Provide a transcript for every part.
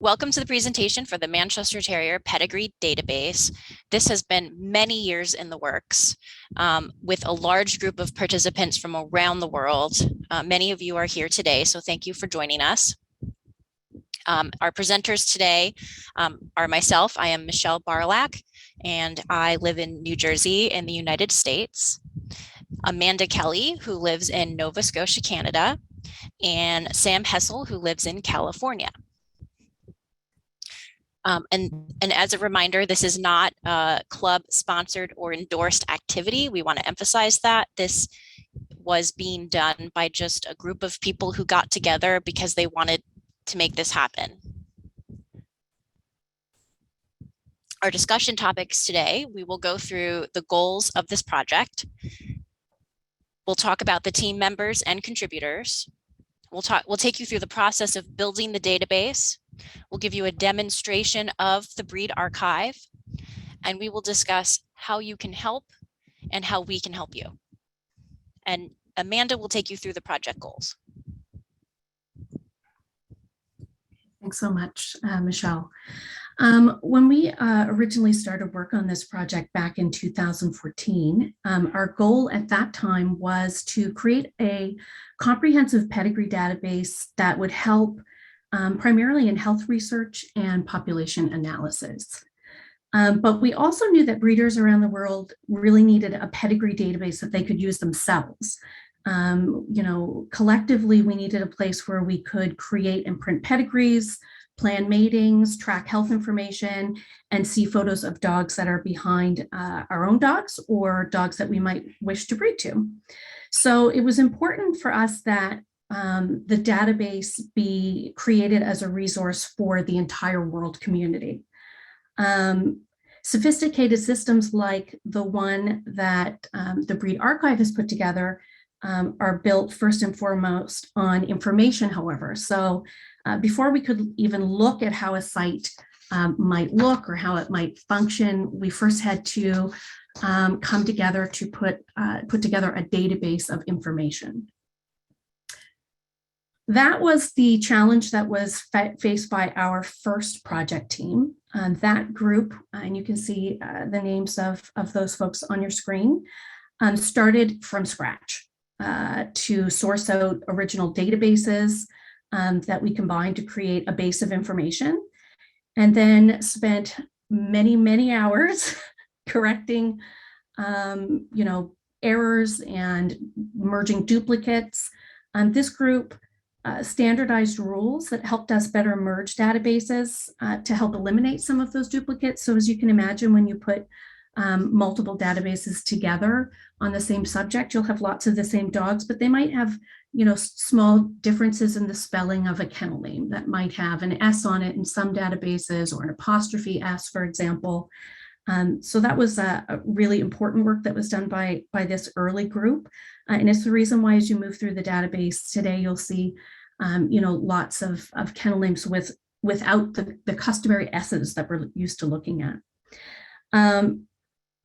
Welcome to the presentation for the Manchester Terrier Pedigree Database. This has been many years in the works with a large group of participants from around the world. Many of you are here today, so thank you for joining us. Our presenters today are myself. I am Michelle Barlack, and I live in New Jersey in the United States. Amanda Kelly, who lives in Nova Scotia, Canada, and Sam Hessel, who lives in California. And as a reminder, this is not a club sponsored or endorsed activity. We want to emphasize that this was being done by just a group of people who got together because they wanted to make this happen. Our discussion topics today, we will go through the goals of this project. We'll talk about the team members and contributors. We'll take you through the process of building the database. We'll give you a demonstration of the breed archive, and we will discuss how you can help and how we can help you. And Amanda will take you through the project goals. Thanks so much, Michelle. When we originally started work on this project back in 2014, our goal at that time was to create a comprehensive pedigree database that would help primarily in health research and population analysis. But we also knew that breeders around the world really needed a pedigree database that they could use themselves. Collectively, we needed a place where we could create and print pedigrees, plan matings, track health information, and see photos of dogs that are behind our own dogs or dogs that we might wish to breed to. So it was important for us that the database be created as a resource for the entire world community. Sophisticated systems like the one that the Breed Archive has put together are built first and foremost on information, however. So before we could even look at how a site might look or how it might function, we first had to come together to put together a database of information. That was the challenge that was faced by our first project team. That group, and you can see the names of those folks on your screen, started from scratch to source out original databases that we combined to create a base of information, and then spent many, many hours correcting errors and merging duplicates. This group standardized rules that helped us better merge databases to help eliminate some of those duplicates. So as you can imagine, when you put multiple databases together on the same subject, you'll have lots of the same dogs, but they might have small differences in the spelling of a kennel name that might have an S on it in some databases or an apostrophe S, for example. So that was a really important work that was done by this early group. And it's the reason why as you move through the database today, you'll see lots of kennel names without the customary S's that we're used to looking at.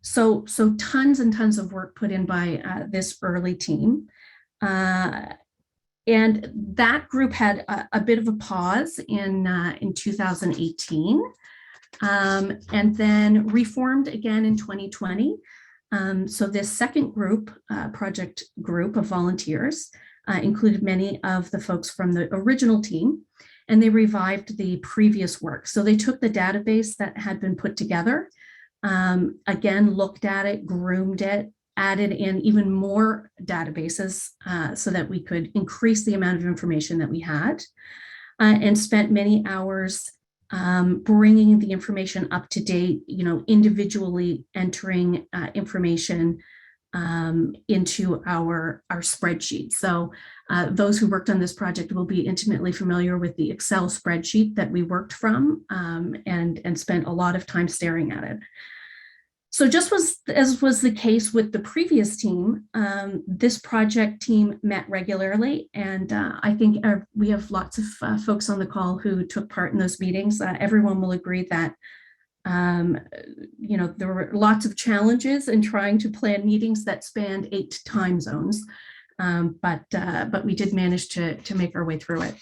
So tons and tons of work put in by this early team. And that group had a bit of a pause in 2018. And then reformed again in 2020. So this second group, project group of volunteers, included many of the folks from the original team, and they revived the previous work. So they took the database that had been put together, again, looked at it, groomed it, added in even more databases so that we could increase the amount of information that we had, and spent many hours bringing the information up to date, individually entering information into our spreadsheet. So those who worked on this project will be intimately familiar with the Excel spreadsheet that we worked from and spent a lot of time staring at it. So just as was the case with the previous team, this project team met regularly, and I think we have lots of folks on the call who took part in those meetings. Everyone will agree that there were lots of challenges in trying to plan meetings that spanned 8 time zones, but we did manage to make our way through it.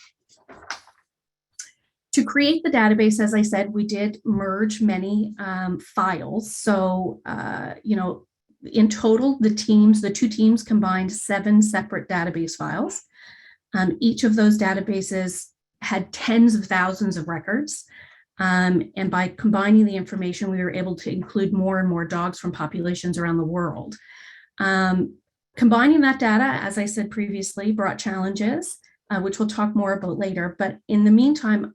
To create the database, as I said, we did merge many files. So, in total, the two teams combined 7 separate database files. Each of those databases had tens of thousands of records. And by combining the information, we were able to include more and more dogs from populations around the world. Combining that data, as I said previously, brought challenges, which we'll talk more about later. But in the meantime,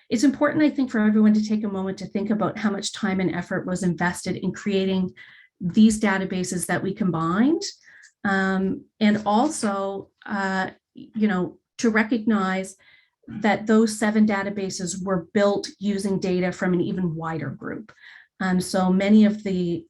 it's important, I think, for everyone to take a moment to think about how much time and effort was invested in creating these databases that we combined. And also, to recognize that those 7 databases were built using data from an even wider group. So many of the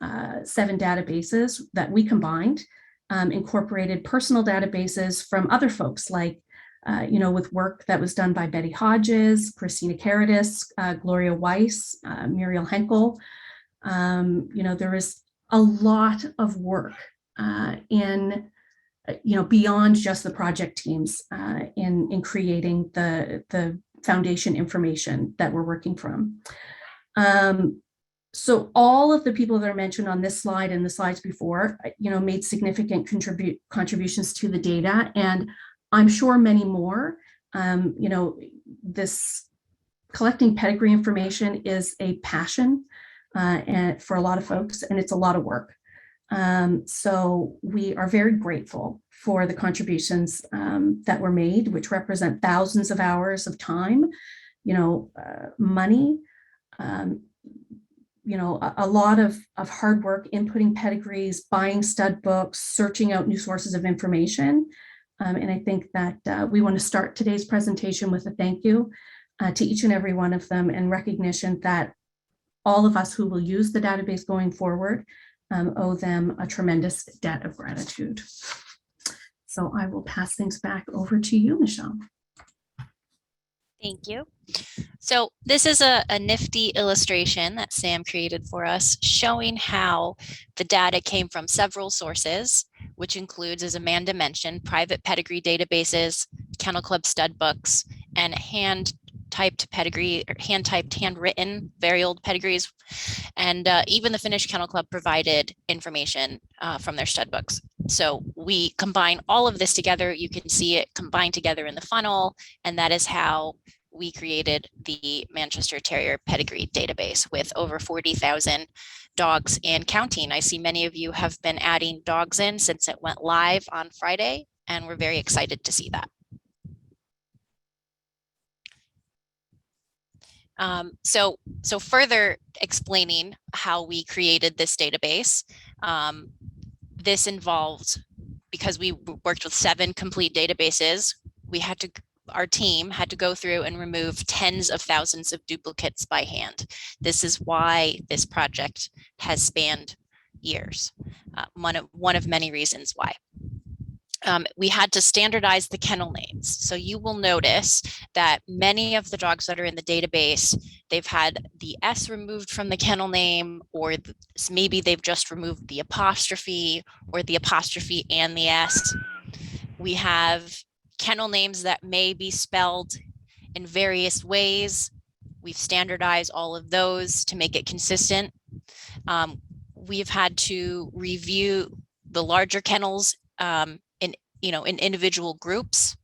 7 databases that we combined incorporated personal databases from other folks, like, with work that was done by Betty Hodges, Christina Caritas, Gloria Weiss, Muriel Henkel. There is a lot of work beyond just the project teams in creating the foundation information that we're working from. So all of the people that are mentioned on this slide and the slides before, made significant contributions to the data, and I'm sure many more. This collecting pedigree information is a passion and for a lot of folks, and it's a lot of work. So we are very grateful for the contributions that were made, which represent thousands of hours of time, money, a lot of hard work inputting pedigrees, buying stud books, searching out new sources of information. And I think that we want to start today's presentation with a thank you to each and every one of them, and recognition that all of us who will use the database going forward owe them a tremendous debt of gratitude. So I will pass things back over to you, Michelle. Thank you. So this is a nifty illustration that Sam created for us, showing how the data came from several sources, which includes, as Amanda mentioned, private pedigree databases, Kennel Club stud books, and hand-typed pedigree, or hand-typed, handwritten, very old pedigrees. And even the Finnish Kennel Club provided information from their stud books. So we combine all of this together. You can see it combined together in the funnel, and that is how we created the Manchester Terrier pedigree database with over 40,000 dogs and counting. I see many of you have been adding dogs in since it went live on Friday, and we're very excited to see that. So further explaining how we created this database, this involved, because we worked with 7 complete databases, our team had to go through and remove tens of thousands of duplicates by hand. This is why this project has spanned years. One of many reasons why. We had to standardize the kennel names. So you will notice that many of the dogs that are in the database, they've had the S removed from the kennel name, or maybe they've just removed the apostrophe, or the apostrophe and the S. We have kennel names that may be spelled in various ways. We've standardized all of those to make it consistent. We've had to review the larger kennels in individual groups.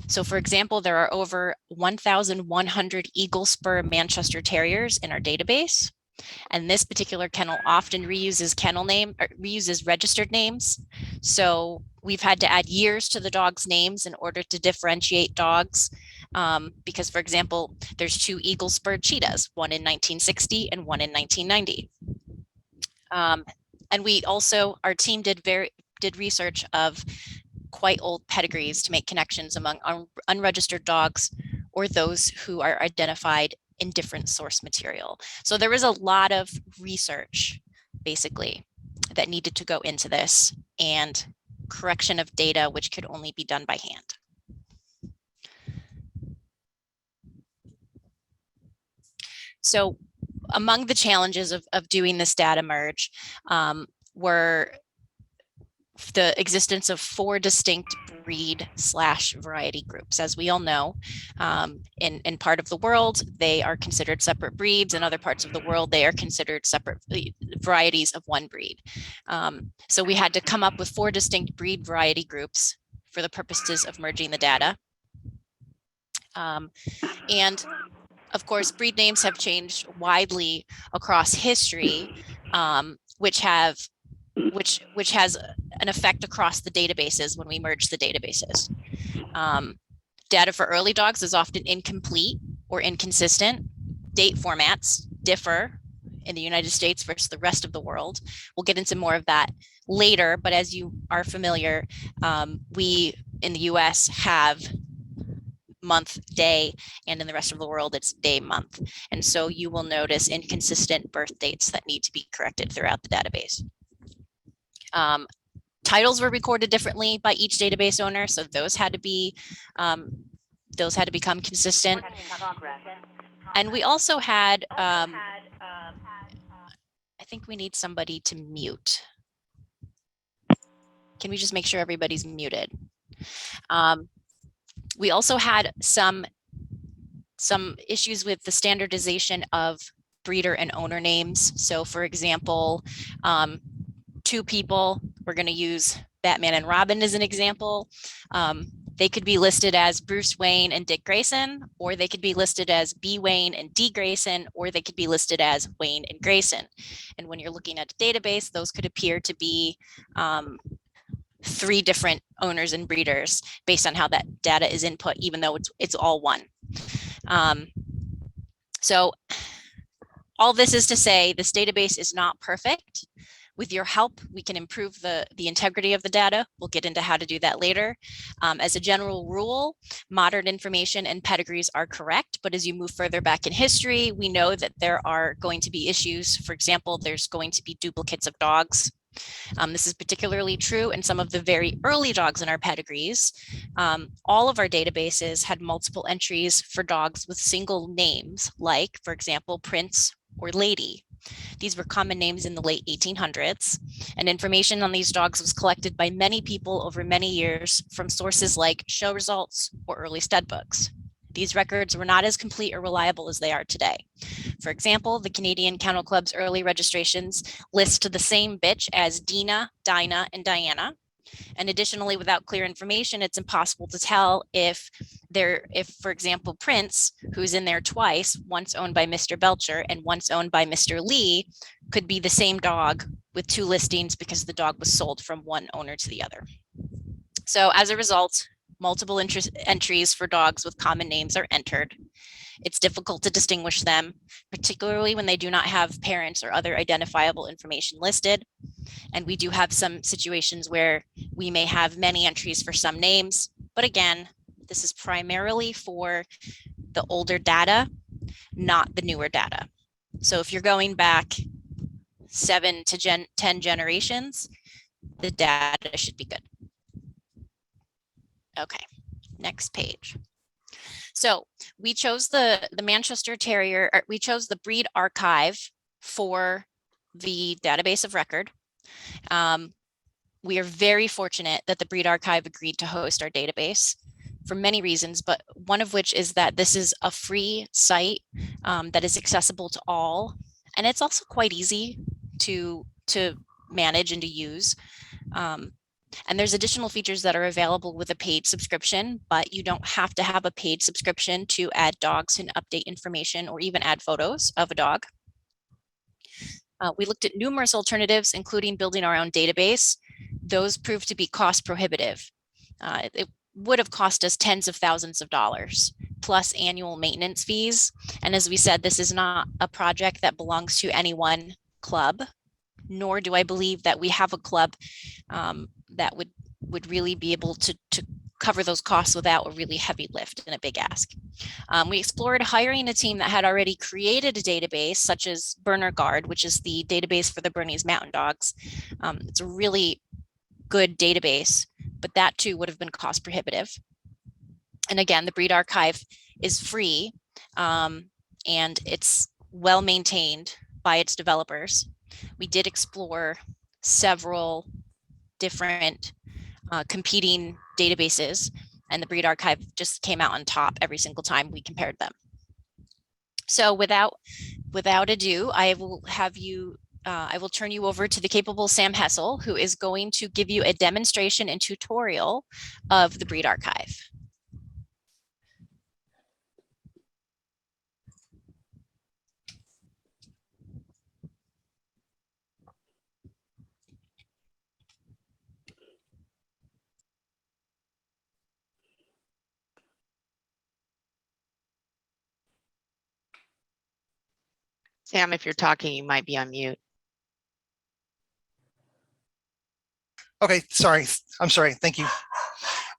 So for example, there are over 1,100 Eagle Spur Manchester Terriers in our database. And this particular kennel often reuses registered names. So we've had to add years to the dog's names in order to differentiate dogs. Because, for example, there's 2 Eagle Spur cheetahs, one in 1960 and one in 1990. And we also, our team did research of quite old pedigrees to make connections among unregistered dogs or those who are identified in different source material. So there was a lot of research, basically, that needed to go into this, and correction of data, which could only be done by hand. So among the challenges of doing this data merge were the existence of 4 distinct breed/variety groups. As we all know, in part of the world, they are considered separate breeds. In other parts of the world, they are considered separate varieties of one breed. So we had to come up with 4 distinct breed variety groups for the purposes of merging the data. And of course, breed names have changed widely across history, which has an effect across the databases when we merge the databases. Data for early dogs is often incomplete or inconsistent. Date formats differ in the United States versus the rest of the world. We'll get into more of that later, but as you are familiar, we in the US have month, day, and in the rest of the world, it's day, month. And so you will notice inconsistent birth dates that need to be corrected throughout the database. Titles were recorded differently by each database owner, so those had to become consistent. And we also had, I think we need somebody to mute. Can we just make sure everybody's muted? We also had some issues with the standardization of breeder and owner names. So for example, 2 people, we're going to use Batman and Robin as an example. They could be listed as Bruce Wayne and Dick Grayson, or they could be listed as B. Wayne and D. Grayson, or they could be listed as Wayne and Grayson. And when you're looking at a database, those could appear to be 3 different owners and breeders based on how that data is input, even though it's all one. So all this is to say, this database is not perfect. With your help, we can improve the integrity of the data. We'll get into how to do that later. As a general rule, modern information and pedigrees are correct, but as you move further back in history, we know that there are going to be issues. For example, there's going to be duplicates of dogs. This is particularly true in some of the very early dogs in our pedigrees. All of our databases had multiple entries for dogs with single names, like, for example, Prince or Lady. These were common names in the late 1800s, and information on these dogs was collected by many people over many years from sources like show results or early stud books. These records were not as complete or reliable as they are today. For example, the Canadian Kennel Club's early registrations list the same bitch as Dina, Dinah, and Diana. And additionally, without clear information, it's impossible to tell if, for example, Prince, who's in there twice, once owned by Mr. Belcher and once owned by Mr. Lee, could be the same dog with 2 listings because the dog was sold from one owner to the other. So as a result, multiple entries for dogs with common names are entered. It's difficult to distinguish them, particularly when they do not have parents or other identifiable information listed. And we do have some situations where we may have many entries for some names, but again, this is primarily for the older data, not the newer data. So if you're going back 7 to 10 generations, the data should be good. Okay, next page. So we chose the Manchester Terrier, or we chose the breed archive for the database of record. We are very fortunate that the breed archive agreed to host our database for many reasons, but one of which is that this is a free site that is accessible to all. And it's also quite easy to manage and to use. And there's additional features that are available with a paid subscription, but you don't have to have a paid subscription to add dogs and update information or even add photos of a dog. We looked at numerous alternatives, including building our own database. Those proved to be cost prohibitive. It would have cost us tens of thousands of dollars, plus annual maintenance fees. And as we said, this is not a project that belongs to any one club, nor do I believe that we have a club that would really be able to cover those costs without a really heavy lift and a big ask. We explored hiring a team that had already created a database, such as Burner Guard, which is the database for the Bernese Mountain Dogs. It's a really good database, but that too would have been cost prohibitive. And again, the breed archive is free, and it's well maintained by its developers. We did explore several different competing databases, and the breed archive just came out on top every single time we compared them. So without ado, I will turn you over to the capable Sam Hessel, who is going to give you a demonstration and tutorial of the breed archive. Sam, if you're talking, you might be on mute. Okay, sorry. I'm sorry. Thank you.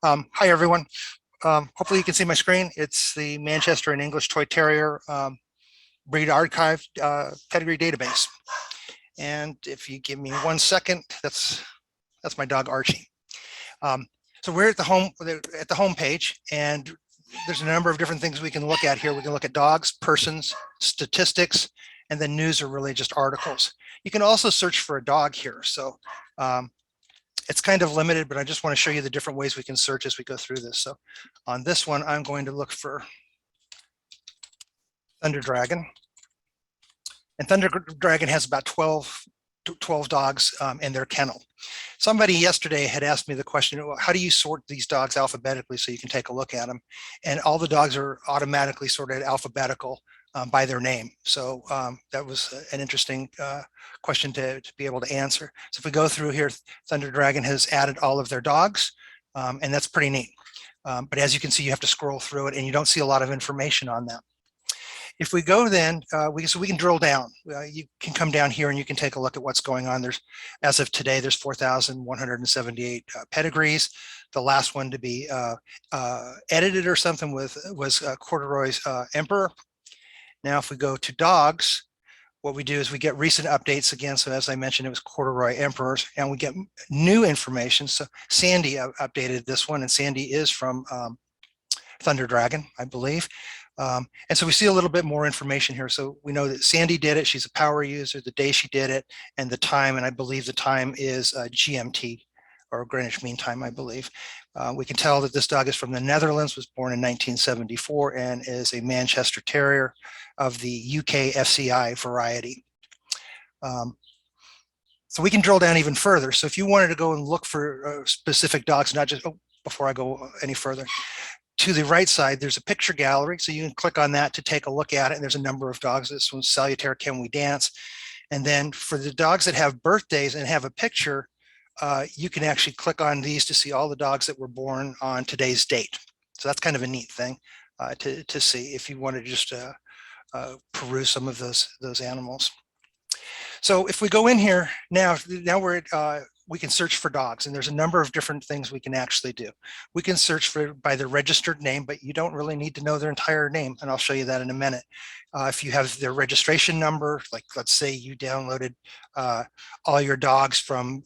Hi, everyone. Hopefully you can see my screen. It's the Manchester and English Toy Terrier breed archive pedigree database. And if you give me 1 second, that's my dog Archie. So we're at the home page, and there's a number of different things we can look at here. We can look at dogs, persons, statistics, and then news or really just articles. You can also search for a dog here. So it's kind of limited, but I just want to show you the different ways we can search as we go through this. So on this one, I'm going to look for Thunder Dragon. And Thunder Dragon has about 12 dogs in their kennel. Somebody yesterday had asked me the question, well, how do you sort these dogs alphabetically so you can take a look at them? And all the dogs are automatically sorted alphabetical by their name. So that was an interesting question to be able to answer. So if we go through here, Thunder Dragon has added all of their dogs, and that's pretty neat. But as you can see, you have to scroll through it and you don't see a lot of information on them. If we go then, we can drill down. You can come down here and you can take a look at what's going on. There's, as of today, there's 4,178 pedigrees. The last one to be edited or something was Corduroy's Emperor. Now, if we go to dogs, what we do is we get recent updates again. So as I mentioned, it was Corduroy Emperors, and we get new information. So Sandy updated this one, and Sandy is from Thunder Dragon, I believe. And so we see a little bit more information here. So we know that Sandy did it. She's a power user, the day she did it, and the time. And I believe the time is GMT, or Greenwich Mean Time, I believe. We can tell that this dog is from the Netherlands, was born in 1974, and is a Manchester Terrier of the UK FCI variety. So we can drill down even further. So if you wanted to go and look for specific dogs, not just, before I go any further, to the right side, there's a picture gallery. So you can click on that to take a look at it. And there's a number of dogs. This one's Salutaire, Can We Dance? And then for the dogs that have birthdays and have a picture, you can actually click on these to see all the dogs that were born on today's date. So that's kind of a neat thing to see if you want to just peruse some of those animals. So if we go in here now we're at, we can search for dogs, and there's a number of different things we can actually do. We can search for by their registered name, but you don't really need to know their entire name, and I'll show you that in a minute. If you have their registration number, like let's say you downloaded all your dogs from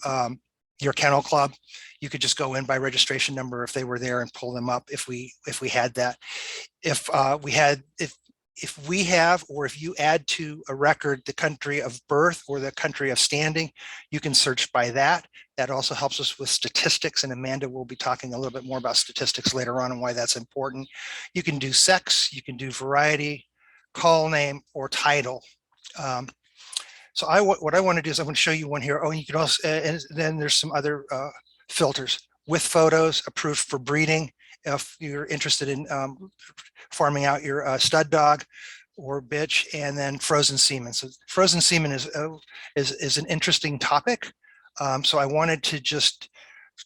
your kennel club, you could just go in by registration number if they were there and pull them up if we had that. If we have, or if you add to a record the country of birth or the country of standing, you can search by that. That also helps us with statistics, and Amanda will be talking a little bit more about statistics later on and why that's important. You can do sex, you can do variety, call name, or title. So what I want to do is I'm going to show you one here. Oh, you can also, and then there's some other filters with photos, approved for breeding. If you're interested in farming out your stud dog or bitch, and then frozen semen. So frozen semen is an interesting topic. So I wanted to just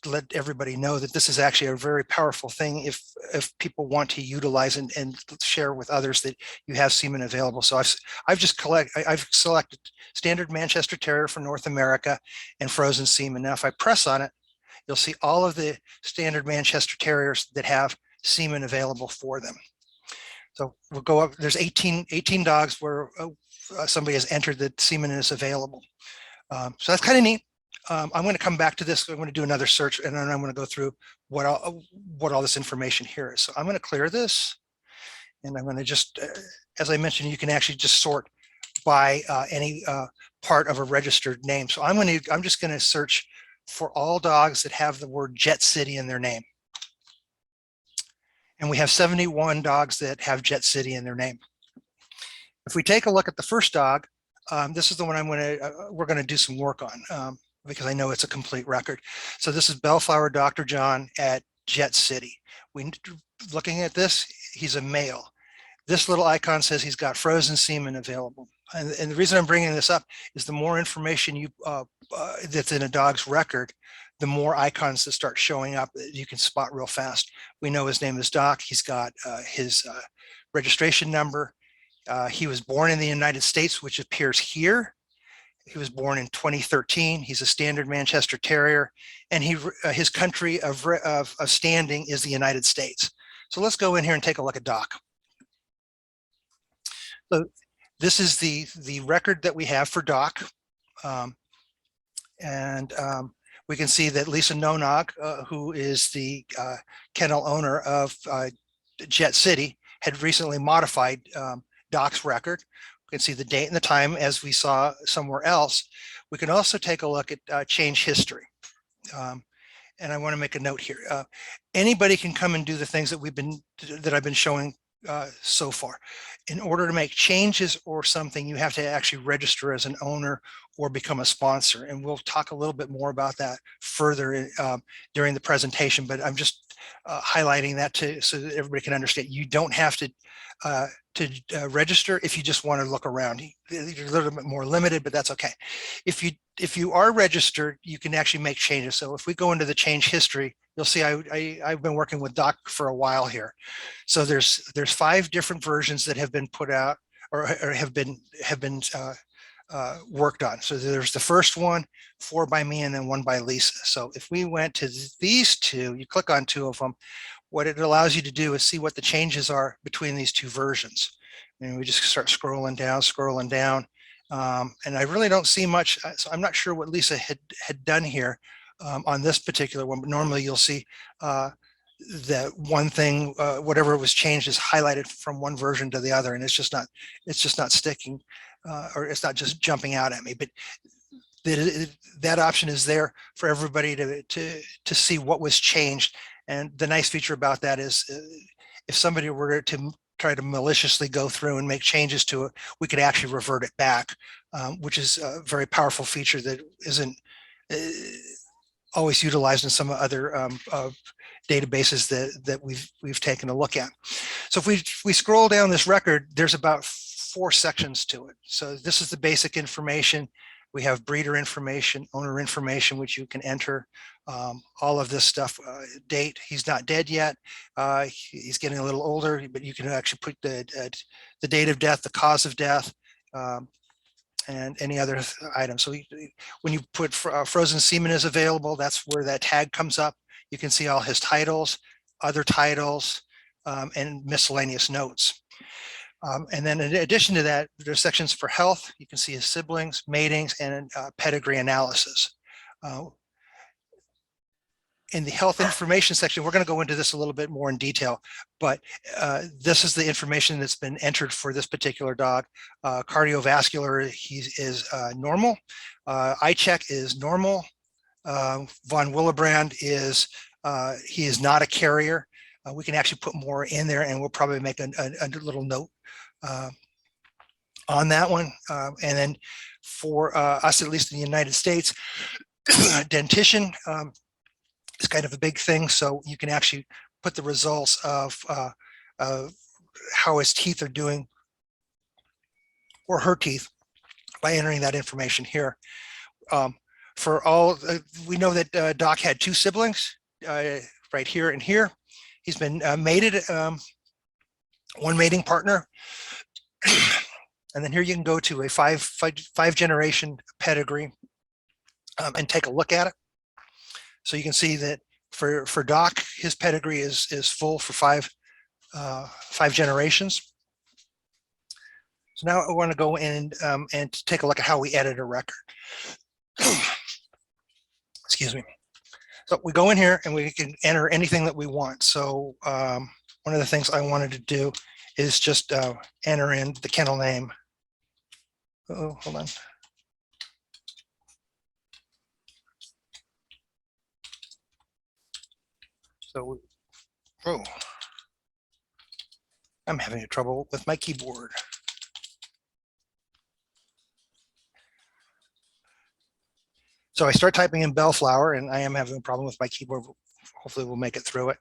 let everybody know that this is actually a very powerful thing if people want to utilize and share with others that you have semen available. So I've selected standard Manchester Terrier for North America and frozen semen. Now, if I press on it, you'll see all of the standard Manchester Terriers that have semen available for them. So we'll go up, there's 18 dogs where somebody has entered that semen is available. So that's kind of neat. I'm going to come back to this. I'm going to do another search, and then I'm going to go through what all this information here is. So I'm going to clear this, and I'm going to just, as I mentioned, you can actually just sort by any part of a registered name. So I'm just going to search for all dogs that have the word Jet City in their name. And we have 71 dogs that have Jet City in their name. If we take a look at the first dog, this is the one we're going to do some work on because I know it's a complete record. So this is Bellflower Dr. John at Jet City. Looking at this, he's a male. This little icon says he's got frozen semen available. And the reason I'm bringing this up is the more information that's in a dog's record, the more icons that start showing up that you can spot real fast. We know his name is Doc. He's got his registration number. He was born in the United States, which appears here. He was born in 2013. He's a standard Manchester Terrier, and his country of standing is the United States. So let's go in here and take a look at Doc. So this is the record that we have for Doc. We can see that Lisa Nonog, who is the kennel owner of Jet City, had recently modified Doc's record. We can see the date and the time as we saw somewhere else. We can also take a look at change history. And I want to make a note here. Anybody can come and do the things that I've been showing so far. In order to make changes or something, you have to actually register as an owner or become a sponsor. And we'll talk a little bit more about that further during the presentation, but I'm just highlighting that so that everybody can understand. You don't have to register if you just want to look around. You're a little bit more limited, but that's okay. If you are registered, you can actually make changes. So if we go into the change history, you'll see I've been working with Doc for a while here. So there's 5 different versions that have been put out or have been worked on. So there's the first one, 4 by me, and then 1 by Lisa. So if we went to these 2, you click on 2 of them, what it allows you to do is see what the changes are between these 2 versions. And we just start scrolling down. And I really don't see much. So I'm not sure what Lisa had done here on this particular one, but normally you'll see that one thing, whatever was changed is highlighted from one version to the other, and it's just not sticking, or it's not just jumping out at me. But that option is there for everybody to see what was changed. And the nice feature about that is if somebody were to try to maliciously go through and make changes to it, we could actually revert it back, which is a very powerful feature that isn't always utilized in some other databases that we've taken a look at. So if we scroll down this record, there's about 4 sections to it. So this is the basic information. We have breeder information, owner information, which you can enter. All of this stuff, date, he's not dead yet. He's getting a little older, but you can actually put the date of death, the cause of death, and any other items. So when you put frozen semen is available, that's where that tag comes up. You can see all his titles, other titles, and miscellaneous notes. And then in addition to that, there's sections for health. You can see his siblings, matings, and pedigree analysis. In the health information section, we're going to go into this a little bit more in detail, but this is the information that's been entered for this particular dog. Cardiovascular, he is normal. Eye check is normal. Von Willebrand is, he is not a carrier. We can actually put more in there, and we'll probably make a little note on that one. And then for us, at least in the United States, dentition is kind of a big thing. So you can actually put the results of how his teeth are doing, or her teeth, by entering that information here. For all, we know that Doc had 2 siblings, right here and here. He's been mated, 1 mating partner. And then here you can go to a five generation pedigree and take a look at it. So you can see that for Doc, his pedigree is full for 5 generations. So now I want to go in and take a look at how we edit a record. Excuse me. So we go in here and we can enter anything that we want. So one of the things I wanted to do is just enter in the kennel name. Oh, hold on. So, oh, I'm having trouble with my keyboard. So I start typing in bellflower, and I am having a problem with my keyboard. Hopefully we'll make it through it.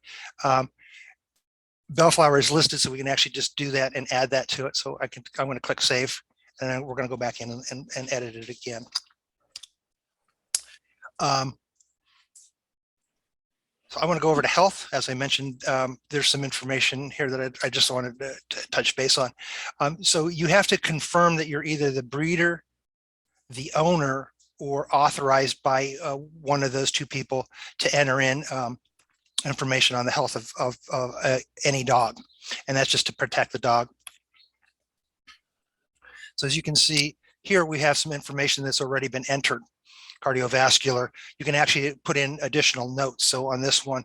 Bellflower is listed, so we can actually just do that and add that to it. So I'm going to click save, and then we're going to go back in and edit it again. So I want to go over to health. As I mentioned, there's some information here that I just wanted to touch base on. So you have to confirm that you're either the breeder, the owner, or authorized by one of those two people to enter in information on the health of any dog. And that's just to protect the dog. So as you can see here, we have some information that's already been entered. Cardiovascular, you can actually put in additional notes. So on this one,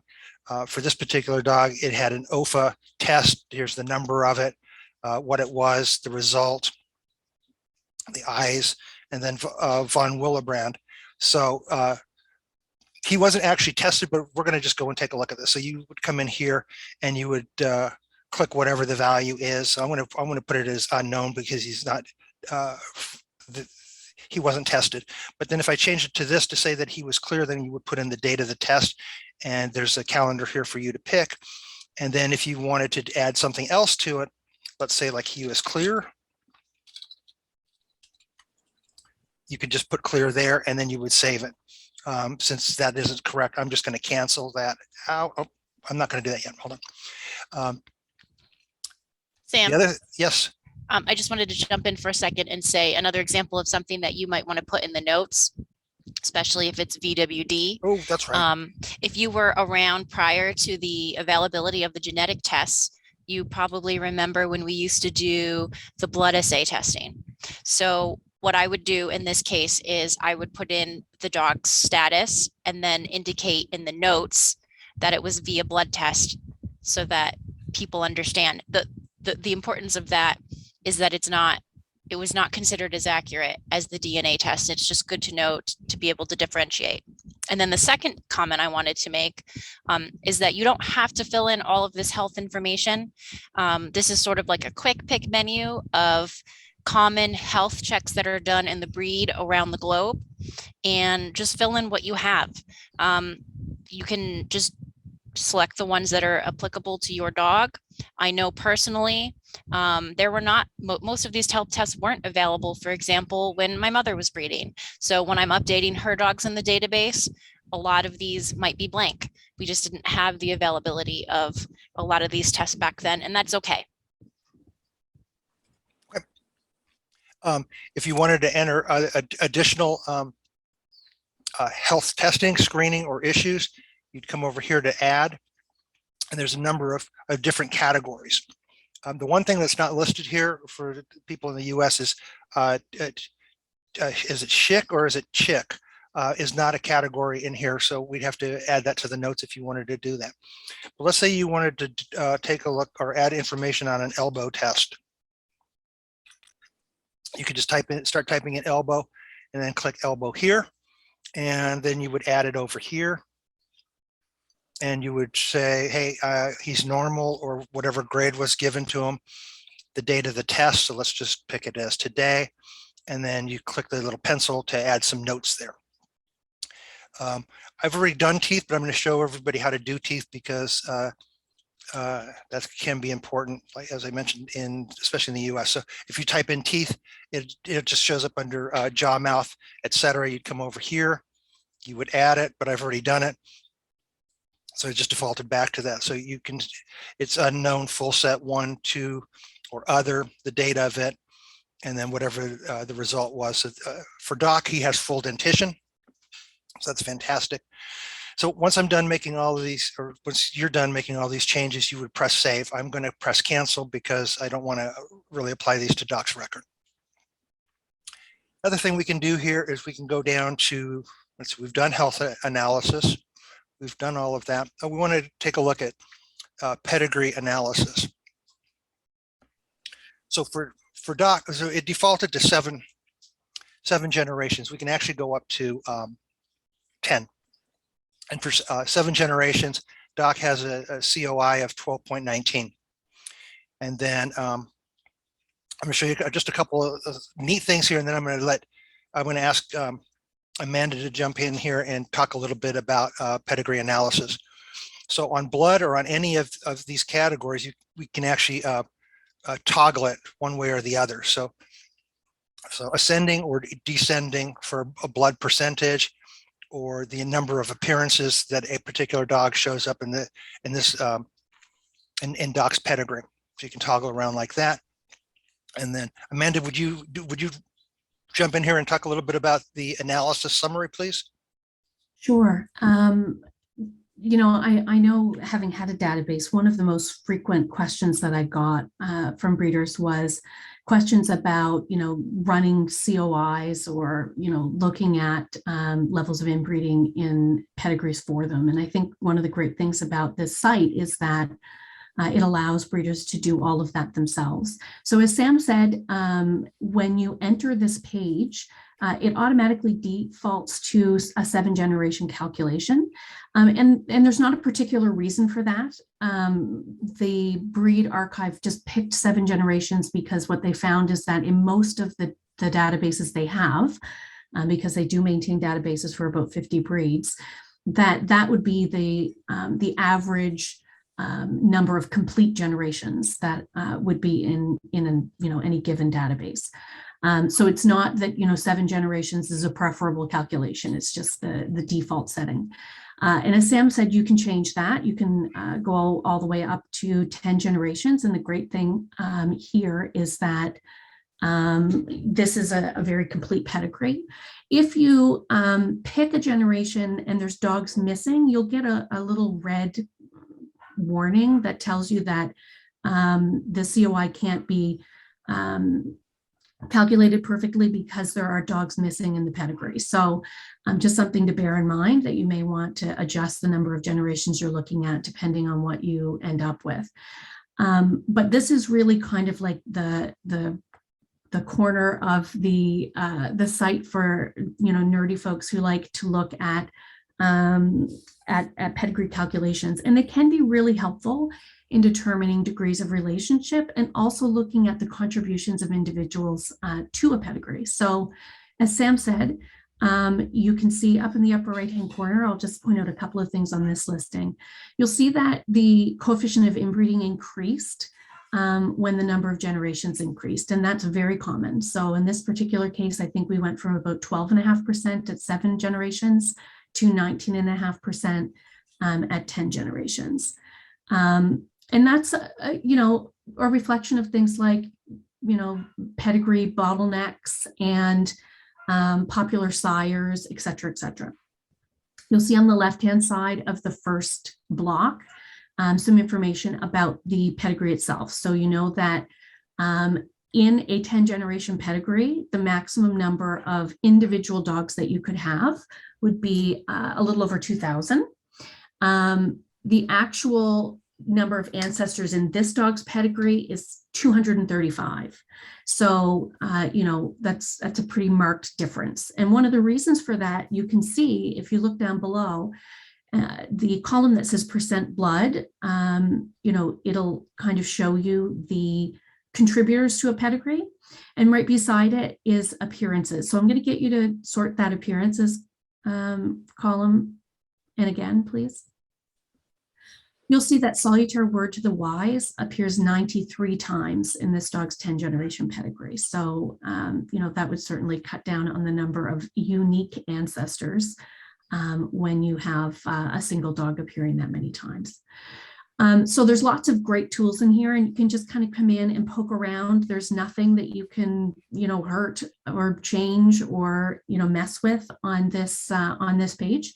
for this particular dog, it had an OFA test. Here's the number of it, what it was, the result, the eyes, and then von Willebrand. So he wasn't actually tested, but we're going to just go and take a look at this. So you would come in here and you would click whatever the value is. So I'm going to put it as unknown because he's not he wasn't tested. But then if I change it to this to say that he was clear, then you would put in the date of the test, and there's a calendar here for you to pick. And then if you wanted to add something else to it, let's say like he was clear, you could just put clear there, and then you would save it. Since that isn't correct, I'm just going to cancel that out. Oh, I'm not going to do that yet. Hold on. Sam, yes. I just wanted to jump in for a second and say another example of something that you might want to put in the notes, especially if it's VWD. Oh, that's right. If you were around prior to the availability of the genetic tests, you probably remember when we used to do the blood assay testing. So what I would do in this case is I would put in the dog's status and then indicate in the notes that it was via blood test so that people understand. The importance of that is that it was not considered as accurate as the DNA test. It's just good to know to be able to differentiate. And then the second comment I wanted to make is that you don't have to fill in all of this health information. This is sort of like a quick pick menu of common health checks that are done in the breed around the globe, and just fill in what you have. You can just select the ones that are applicable to your dog. I know personally, there were not, most of these health tests weren't available, for example, when my mother was breeding. So when I'm updating her dogs in the database, a lot of these might be blank. We just didn't have the availability of a lot of these tests back then, and that's okay. If you wanted to enter additional health testing, screening, or issues, you'd come over here to add, and there's a number of different categories. The one thing that's not listed here for people in the US is it chick or is it chick? Is not a category in here, so we'd have to add that to the notes if you wanted to do that. But let's say you wanted to take a look or add information on an elbow test. You could just start typing in elbow and then click elbow here, and then you would add it over here. And you would say, hey, he's normal, or whatever grade was given to him, the date of the test. So let's just pick it as today. And then you click the little pencil to add some notes there. I've already done teeth, but I'm going to show everybody how to do teeth because that can be important, like as I mentioned, especially in the US. So if you type in teeth, it just shows up under jaw, mouth, etc. You'd come over here, you would add it, but I've already done it. So it just defaulted back to that. So you can, it's unknown, full set, 1, 2, or other, the date of it, and then whatever the result was. So, for Doc, he has full dentition. So that's fantastic. So once I'm done making all of these, or once you're done making all these changes, you would press save. I'm going to press cancel because I don't want to really apply these to Doc's record. Another thing we can do here is we can go down to, we've done health analysis. We've done all of that. We want to take a look at pedigree analysis. So for Doc, so it defaulted to seven generations. We can actually go up to 10. And for 7 generations, Doc has a COI of 12.19. And then I'm going to show you just a couple of neat things here, and then I'm going to ask Amanda to jump in here and talk a little bit about pedigree analysis. So on blood or on any of these categories, we can actually toggle it one way or the other. So ascending or descending for a blood percentage, or the number of appearances that a particular dog shows up in Doc's pedigree. So you can toggle around like that. And then Amanda, would you jump in here and talk a little bit about the analysis summary, please? Sure. I know, having had a database, one of the most frequent questions that I got from breeders was questions about, running COIs or, looking at levels of inbreeding in pedigrees for them. And I think one of the great things about this site is that it allows breeders to do all of that themselves. So as Sam said, when you enter this page, it automatically defaults to a 7-generation calculation. And there's not a particular reason for that. The breed archive just picked 7 generations because what they found is that in most of the databases they have, because they do maintain databases for about 50 breeds, that would be the average number of complete generations that would be in any given database. So it's not that 7 generations is a preferable calculation. It's just the default setting. And as Sam said, you can change that. You can go all the way up to 10 generations. And the great thing here is that this is a very complete pedigree. If you pick a generation and there's dogs missing, you'll get a little red warning that tells you that the COI can't be calculated perfectly because there are dogs missing in the pedigree. So just something to bear in mind, that you may want to adjust the number of generations you're looking at depending on what you end up with. But this is really kind of like the corner of the site for nerdy folks who like to look at pedigree calculations, and they can be really helpful in determining degrees of relationship and also looking at the contributions of individuals to a pedigree. So as Sam said, you can see up in the upper right-hand corner, I'll just point out a couple of things on this listing. You'll see that the coefficient of inbreeding increased when the number of generations increased, and that's very common. So in this particular case, I think we went from about 12.5% at 7 generations to 19.5% at 10 generations. And that's, a reflection of things like, pedigree bottlenecks and popular sires, et cetera, et cetera. You'll see on the left-hand side of the first block some information about the pedigree itself. So you know that in a 10-generation pedigree, the maximum number of individual dogs that you could have would be a little over 2,000. The actual number of ancestors in this dog's pedigree is 235. So, that's a pretty marked difference. And one of the reasons for that, you can see, if you look down below, the column that says percent blood, it'll kind of show you the contributors to a pedigree. And right beside it is appearances. So I'm going to get you to sort that appearances column. And again, please. You'll see that solitary word to the wise appears 93 times in this dog's 10-generation pedigree. So, that would certainly cut down on the number of unique ancestors when you have a single dog appearing that many times. So there's lots of great tools in here, and you can just kind of come in and poke around. There's nothing that you can, hurt or change or, mess with on this page.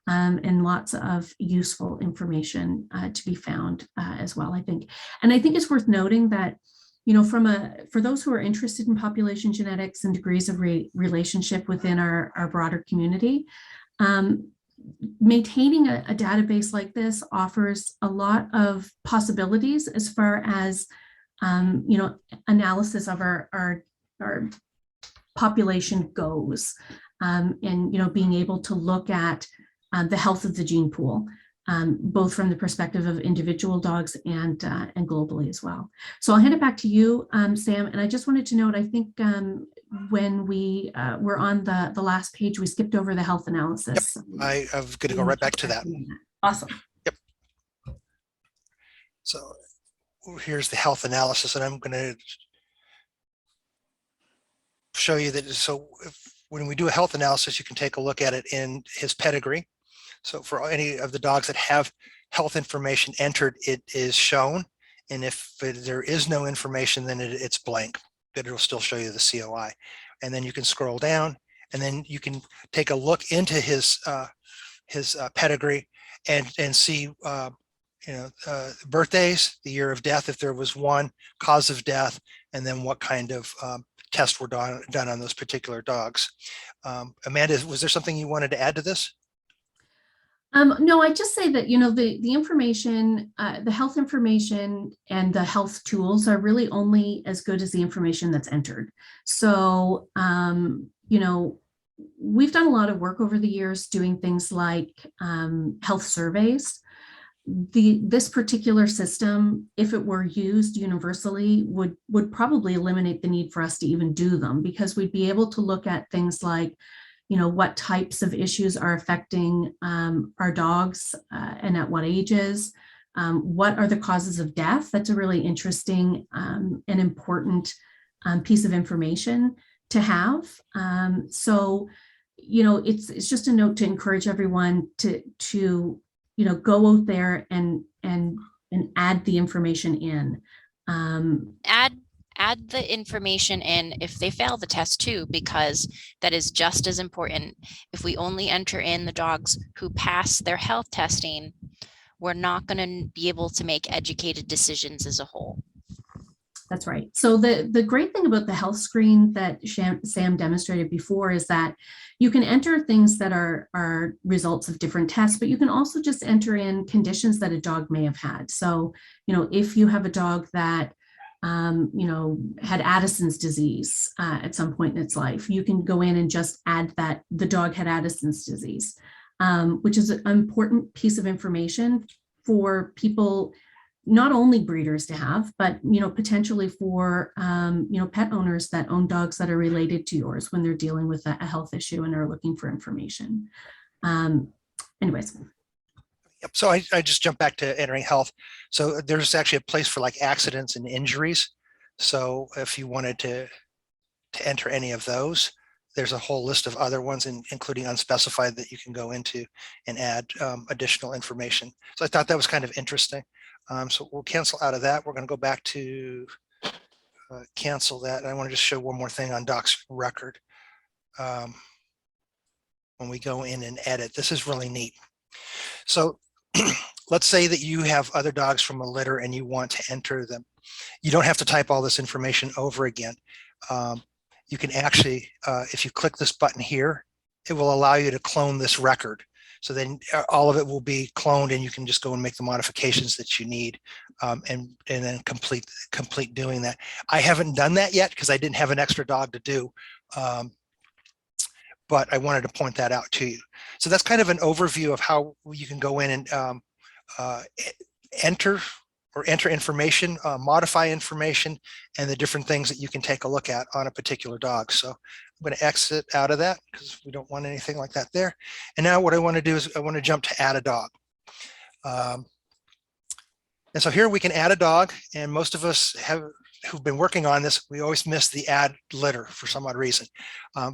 And lots of useful information to be found as well, I think. And I think it's worth noting that, for those who are interested in population genetics and degrees of relationship within our broader community, maintaining a database like this offers a lot of possibilities as far as, analysis of our population goes, and, being able to look at the health of the gene pool. both from the perspective of individual dogs and globally as well. So I'll hand it back to you, Sam. And I just wanted to note, I think when we were on the last page, we skipped over the health analysis. Yep. I'm going to go right back to that. Awesome. Yep. So here's the health analysis, and I'm going to show you that. So when we do a health analysis, you can take a look at it in his pedigree. So for any of the dogs that have health information entered, it is shown. And if there is no information, then it's blank, but it'll still show you the COI. And then you can scroll down, and then you can take a look into his pedigree and see birthdays, the year of death, if there was one, cause of death, and then what kind of tests were done on those particular dogs. Amanda, was there something you wanted to add to this? No, I just say that, the information, the health information and the health tools are really only as good as the information that's entered. So, we've done a lot of work over the years doing things like health surveys. This particular system, if it were used universally, would probably eliminate the need for us to even do them, because we'd be able to look at things like, what types of issues are affecting our dogs and at what ages. What are the causes of death? That's a really interesting and important piece of information to have. So, it's just a note to encourage everyone to go out there and add the information in. Add the information in if they fail the test too, because that is just as important. If we only enter in the dogs who pass their health testing, we're not going to be able to make educated decisions as a whole. That's right. So the great thing about the health screen that Sam demonstrated before is that you can enter things that are results of different tests, but you can also just enter in conditions that a dog may have had. So, if you have a dog that had Addison's disease at some point in its life, you can go in and just add that the dog had Addison's disease, which is an important piece of information for people, not only breeders to have, but, potentially for, pet owners that own dogs that are related to yours when they're dealing with a health issue and are looking for information. Anyways. Yep. So I just jumped back to entering health. So there's actually a place for like accidents and injuries. So if you wanted to enter any of those, there's a whole list of other ones, including unspecified, that you can go into and add additional information. So I thought that was kind of interesting. So we'll cancel out of that. We're going to go back to cancel that. And I want to just show one more thing on Doc's record. When we go in and edit, this is really neat. So let's say that you have other dogs from a litter and you want to enter them. You don't have to type all this information over again. You can actually, if you click this button here, it will allow you to clone this record. So then all of it will be cloned, and you can just go and make the modifications that you need, and then complete doing that. I haven't done that yet because I didn't have an extra dog to do. But I wanted to point that out to you. So that's kind of an overview of how you can go in and enter information, modify information, and the different things that you can take a look at on a particular dog. So I'm going to exit out of that because we don't want anything like that there. And now what I want to do is I want to jump to add a dog. And so here we can add a dog, and most of us who've been working on this, we always miss the add litter for some odd reason.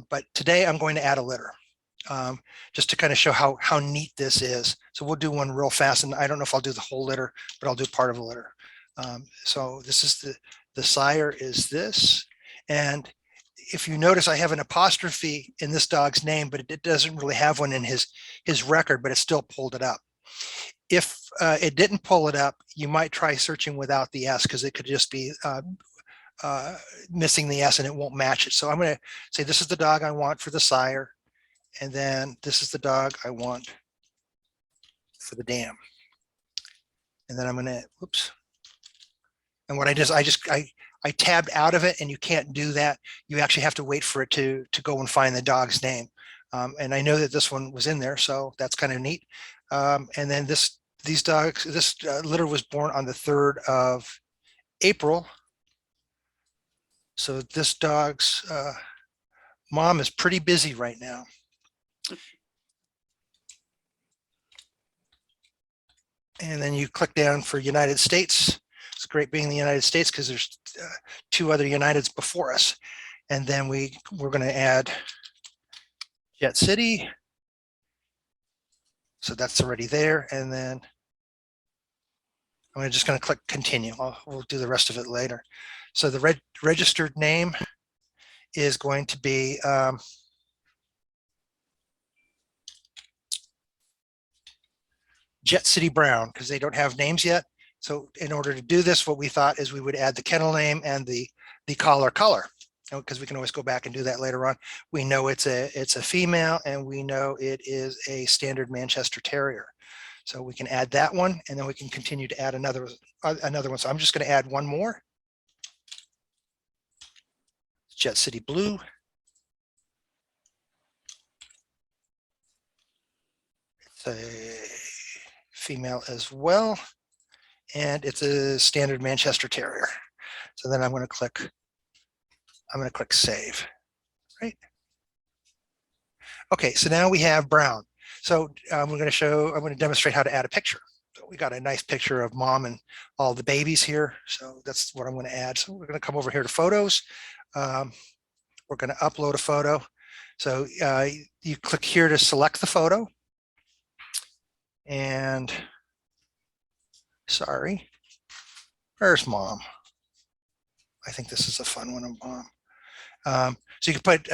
But today I'm going to add a litter, just to kind of show how neat this is. So we'll do one real fast, and I don't know if I'll do the whole litter, but I'll do part of a litter. So this is the sire is this. And if you notice, I have an apostrophe in this dog's name, but it doesn't really have one in his record, but it still pulled it up. If it didn't pull it up, you might try searching without the S, because it could just be missing the S and it won't match it. So I'm going to say this is the dog I want for the sire, and then this is the dog I want for the dam. And then I'm going to, whoops. And what I did is I tabbed out of it, and you can't do that. You actually have to wait for it to go and find the dog's name. And I know that this one was in there, so that's kind of neat. And then this these dogs, this litter was born on the 3rd of April. So this dog's mom is pretty busy right now. And then you click down for United States. It's great being in the United States because there's 2 other Uniteds before us. And then we're going to add Jet City. So that's already there. And then I'm just going to click continue. We'll do the rest of it later. So the registered name is going to be Jet City Brown, because they don't have names yet. So in order to do this, what we thought is we would add the kennel name and the collar color, because we can always go back and do that later on. We know it's a female, and we know it is a standard Manchester Terrier. So we can add that one, and then we can continue to add another one. So I'm just going to add one more. Jet City Blue. It's a female as well, and it's a standard Manchester Terrier. So then I'm going to click save, right? Okay, so now we have Brown. So I'm going to demonstrate how to add a picture. So we got a nice picture of mom and all the babies here. So that's what I'm going to add. So we're going to come over here to photos. We're going to upload a photo. So you click here to select the photo. And sorry, where's mom? I think this is a fun one of mom. So you can put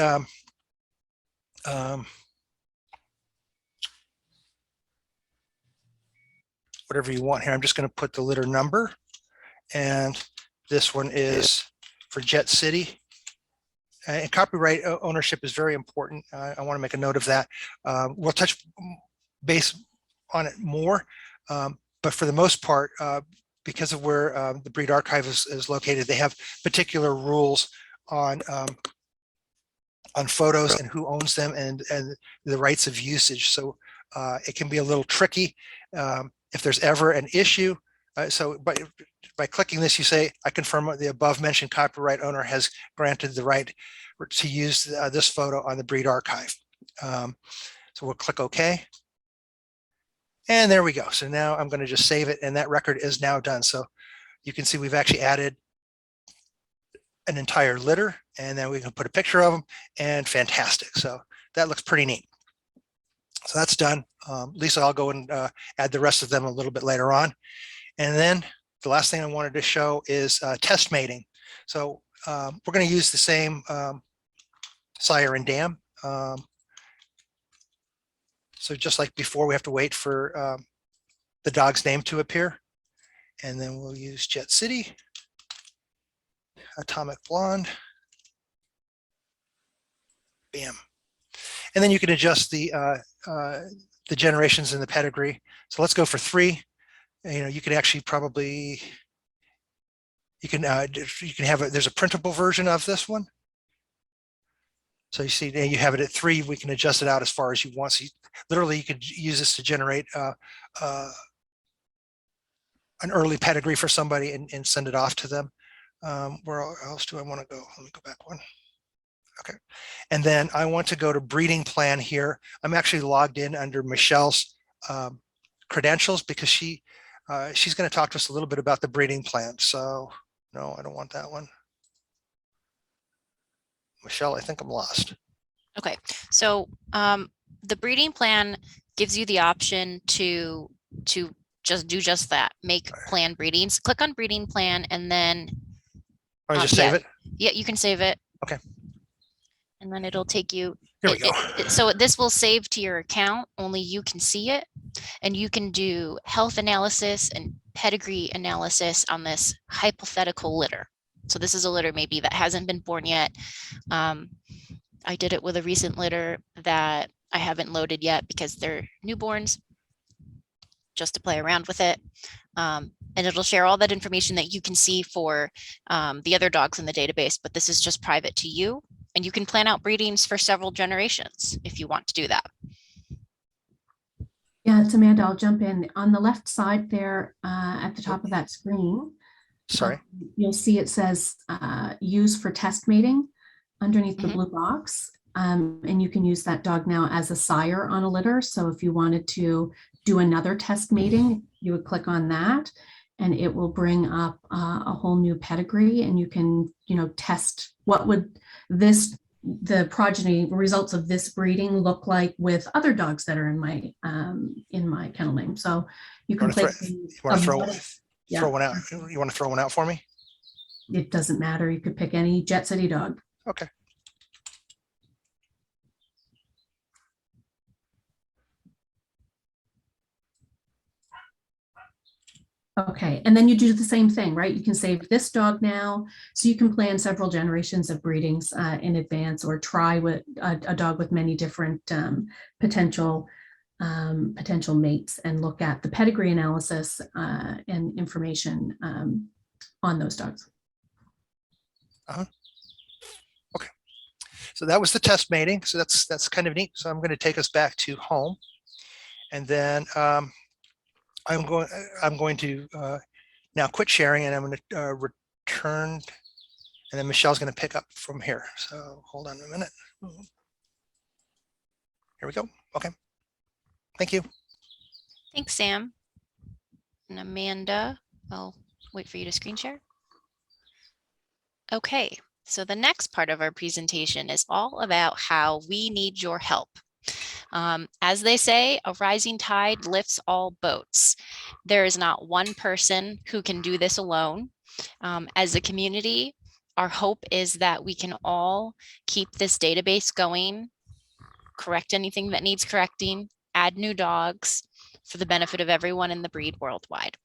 whatever you want here. I'm just going to put the litter number, and this one is for Jet City. And copyright ownership is very important. I want to make a note of that. We'll touch base on it more, but for the most part, because of where the breed archive is located, they have particular rules on photos and who owns them and the rights of usage. So it can be a little tricky if there's ever an issue. So by clicking this, you say, I confirm the above mentioned copyright owner has granted the right to use this photo on the breed archive. So we'll click OK. And there we go. So now I'm going to just save it, and that record is now done. So you can see we've actually added an entire litter, and then we can put a picture of them, and fantastic. So that looks pretty neat. So that's done. Lisa, I'll go and add the rest of them a little bit later on. And then the last thing I wanted to show is test mating. So we're going to use the same sire and dam. So just like before, we have to wait for the dog's name to appear. And then we'll use Jet City, Atomic Blonde, bam. And then you can adjust the generations in the pedigree. So let's go for 3. You can actually probably, you can have there's a printable version of this one. So you see, you have it at 3. We can adjust it out as far as you want. So literally, you could use this to generate an early pedigree for somebody and send it off to them. Where else do I want to go? Let me go back one. Okay. And then I want to go to breeding plan here. I'm actually logged in under Michelle's credentials because she's going to talk to us a little bit about the breeding plan. So no, I don't want that one. Michelle, I think I'm lost. Okay, so the breeding plan gives you the option to just do just that, make plan breedings. Click on breeding plan, and then I just save it. Yeah, you can save it. Okay. And then it'll take you. Here we go. So this will save to your account. Only you can see it, and you can do health analysis and pedigree analysis on this hypothetical litter. So this is a litter maybe that hasn't been born yet. I did it with a recent litter that I haven't loaded yet because they're newborns, just to play around with it. And it'll share all that information that you can see for the other dogs in the database, but this is just private to you. And you can plan out breedings for several generations if you want to do that. Yeah, it's Amanda. I'll jump in. On the left side there, at the top of that screen, Sorry. you'll see it says use for test mating underneath the Mhm. blue box. And you can use that dog now as a sire on a litter. So if you wanted to do another test mating, you would click on that and it will bring up a whole new pedigree, and you can, test what would the progeny results of this breeding look like with other dogs that are in my kennel name. So you can play. You want to throw Yeah. one out? You want to throw one out for me? It doesn't matter. You could pick any Jet City dog. Okay. Okay, and then you do the same thing, right? You can save this dog now, so you can plan several generations of breedings in advance, or try with a dog with many different potential mates, and look at the pedigree analysis and information on those dogs. Okay. So that was the test mating. So that's kind of neat. So I'm going to take us back to home, and then I'm going to now quit sharing, and I'm going to return, and then Michelle's going to pick up from here. So hold on a minute. Here we go. Okay. Thank you. Thanks, Sam. And Amanda, I'll wait for you to screen share. Okay, so the next part of our presentation is all about how we need your help. As they say, a rising tide lifts all boats. There is not one person who can do this alone. As a community, our hope is that we can all keep this database going, correct anything that needs correcting, add new dogs for the benefit of everyone in the breed worldwide.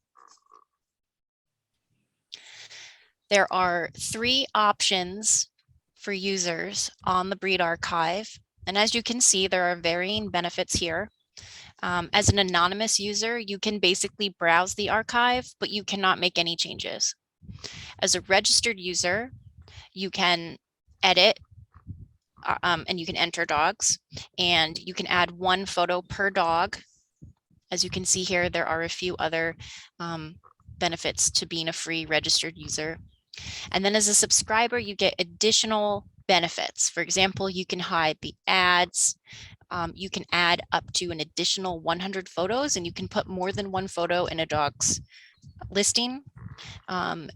There are 3 options for users on the breed archive. And as you can see, there are varying benefits here. As an anonymous user, you can basically browse the archive, but you cannot make any changes. As a registered user, you can edit and you can enter dogs, and you can add 1 photo per dog. As you can see here, there are a few other benefits to being a free registered user. And then as a subscriber, you get additional benefits. For example, you can hide the ads. You can add up to an additional 100 photos, and you can put more than 1 photo in a dog's listing.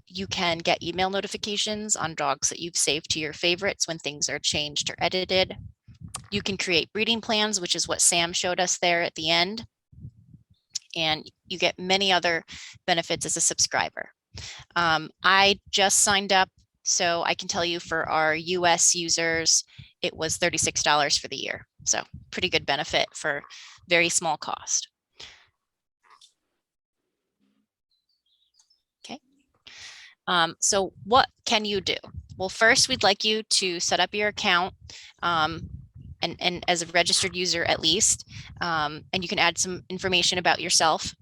You can get email notifications on dogs that you've saved to your favorites when things are changed or edited. You can create breeding plans, which is what Sam showed us there at the end. And you get many other benefits as a subscriber. I just signed up, so I can tell you for our US users, it was $36 for the year. So pretty good benefit for very small cost. Okay. So what can you do? Well, first, we'd like you to set up your account and as a registered user at least, and you can add some information about yourself.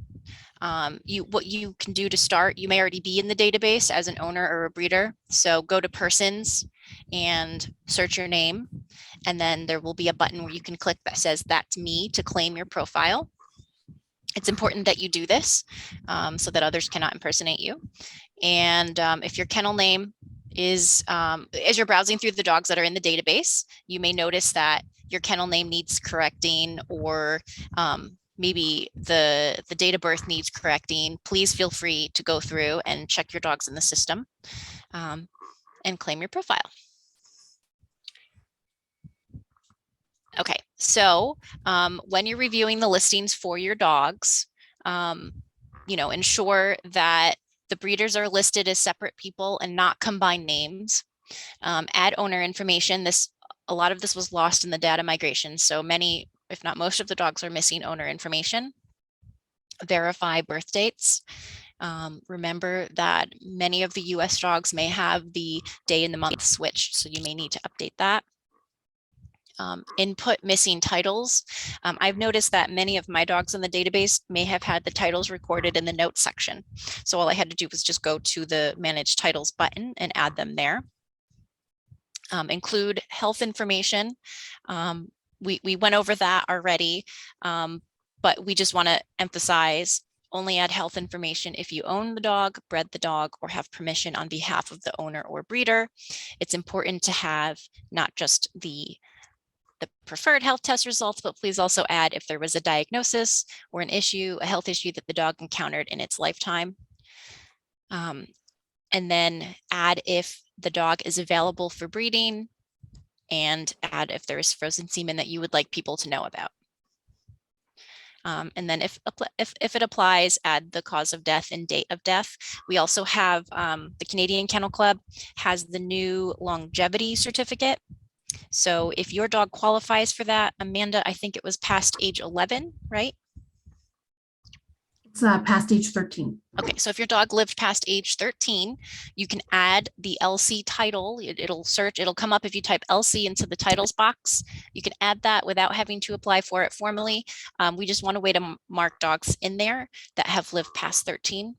What you can do to start, you may already be in the database as an owner or a breeder. So go to persons and search your name. And then there will be a button where you can click that says "That's me" to claim your profile. It's important that you do this so that others cannot impersonate you. And if your kennel name is, as you're browsing through the dogs that are in the database, you may notice that your kennel name needs correcting, or maybe the date of birth needs correcting. Please feel free to go through and check your dogs in the system and claim your profile. Okay, so when you're reviewing the listings for your dogs, ensure that the breeders are listed as separate people and not combined names. Add owner information. A lot of this was lost in the data migration, so many, if not most of the dogs are missing owner information. Verify birth dates. Remember that many of the US dogs may have the day and the month switched, so you may need to update that. Input missing titles. I've noticed that many of my dogs in the database may have had the titles recorded in the notes section. So all I had to do was just go to the manage titles button and add them there. Include health information. We went over that already, But we just want to emphasize, only add health information if you own the dog, bred the dog, or have permission on behalf of the owner or breeder. It's important to have not just the preferred health test results, but please also add if there was a diagnosis or an issue, a health issue that the dog encountered in its lifetime. And then add if the dog is available for breeding, and add if there is frozen semen that you would like people to know about. And then if it applies, add the cause of death and date of death. We also have the Canadian Kennel Club has the new longevity certificate. So if your dog qualifies for that, Amanda, I think it was past age 11, right? It's past age 13. Okay, so if your dog lived past age 13, you can add the LC title. It'll come up if you type LC into the titles box. You can add that without having to apply for it formally. We just want a way to mark dogs in there that have lived past 13.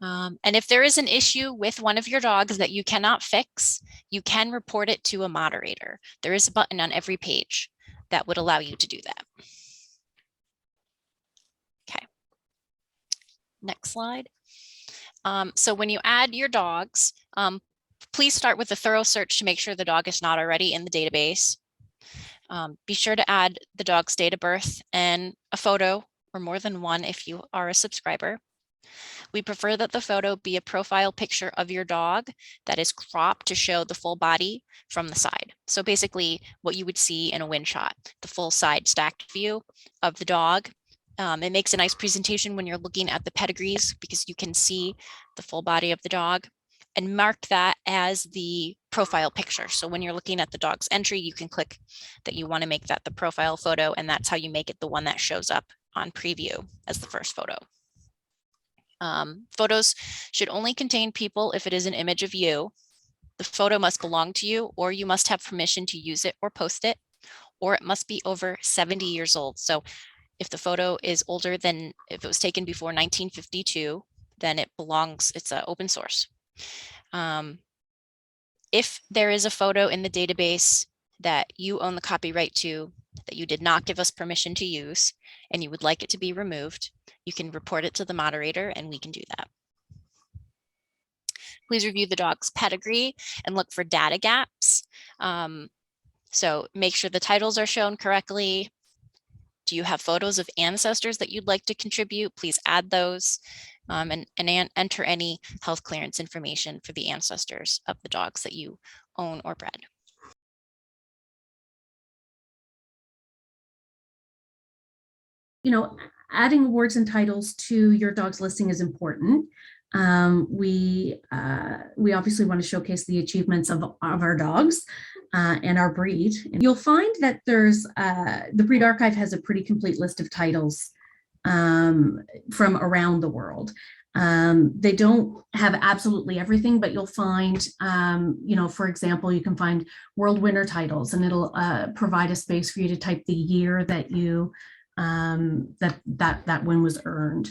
And if there is an issue with one of your dogs that you cannot fix, you can report it to a moderator. There is a button on every page that would allow you to do that. Okay. Next slide. So when you add your dogs, please start with a thorough search to make sure the dog is not already in the database. Be sure to add the dog's date of birth and a photo, or more than one if you are a subscriber. We prefer that the photo be a profile picture of your dog that is cropped to show the full body from the side. So basically what you would see in a wind shot, the full side stacked view of the dog. It makes a nice presentation when you're looking at the pedigrees because you can see the full body of the dog, and mark that as the profile picture. So when you're looking at the dog's entry, you can click that you want to make that the profile photo, and that's how you make it the one that shows up on preview as the first photo. Photos should only contain people if it is an image of you. The photo must belong to you, or you must have permission to use it or post it, or it must be over 70 years old. So if the photo is older than, if it was taken before 1952, then it belongs, it's open source. If there is a photo in the database that you own the copyright to, that you did not give us permission to use, and you would like it to be removed, you can report it to the moderator and we can do that. Please review the dog's pedigree and look for data gaps. So make sure the titles are shown correctly. Do you have photos of ancestors that you'd like to contribute? Please add those, and enter any health clearance information for the ancestors of the dogs that you own or bred. You know, adding awards and titles to your dog's listing is important. We obviously want to showcase the achievements of our dogs and our breed. You'll find that there's the Breed Archive has a pretty complete list of titles from around the world. They don't have absolutely everything, but you'll find, you know, for example, you can find world winner titles, and it'll provide a space for you to type the year that you that win was earned.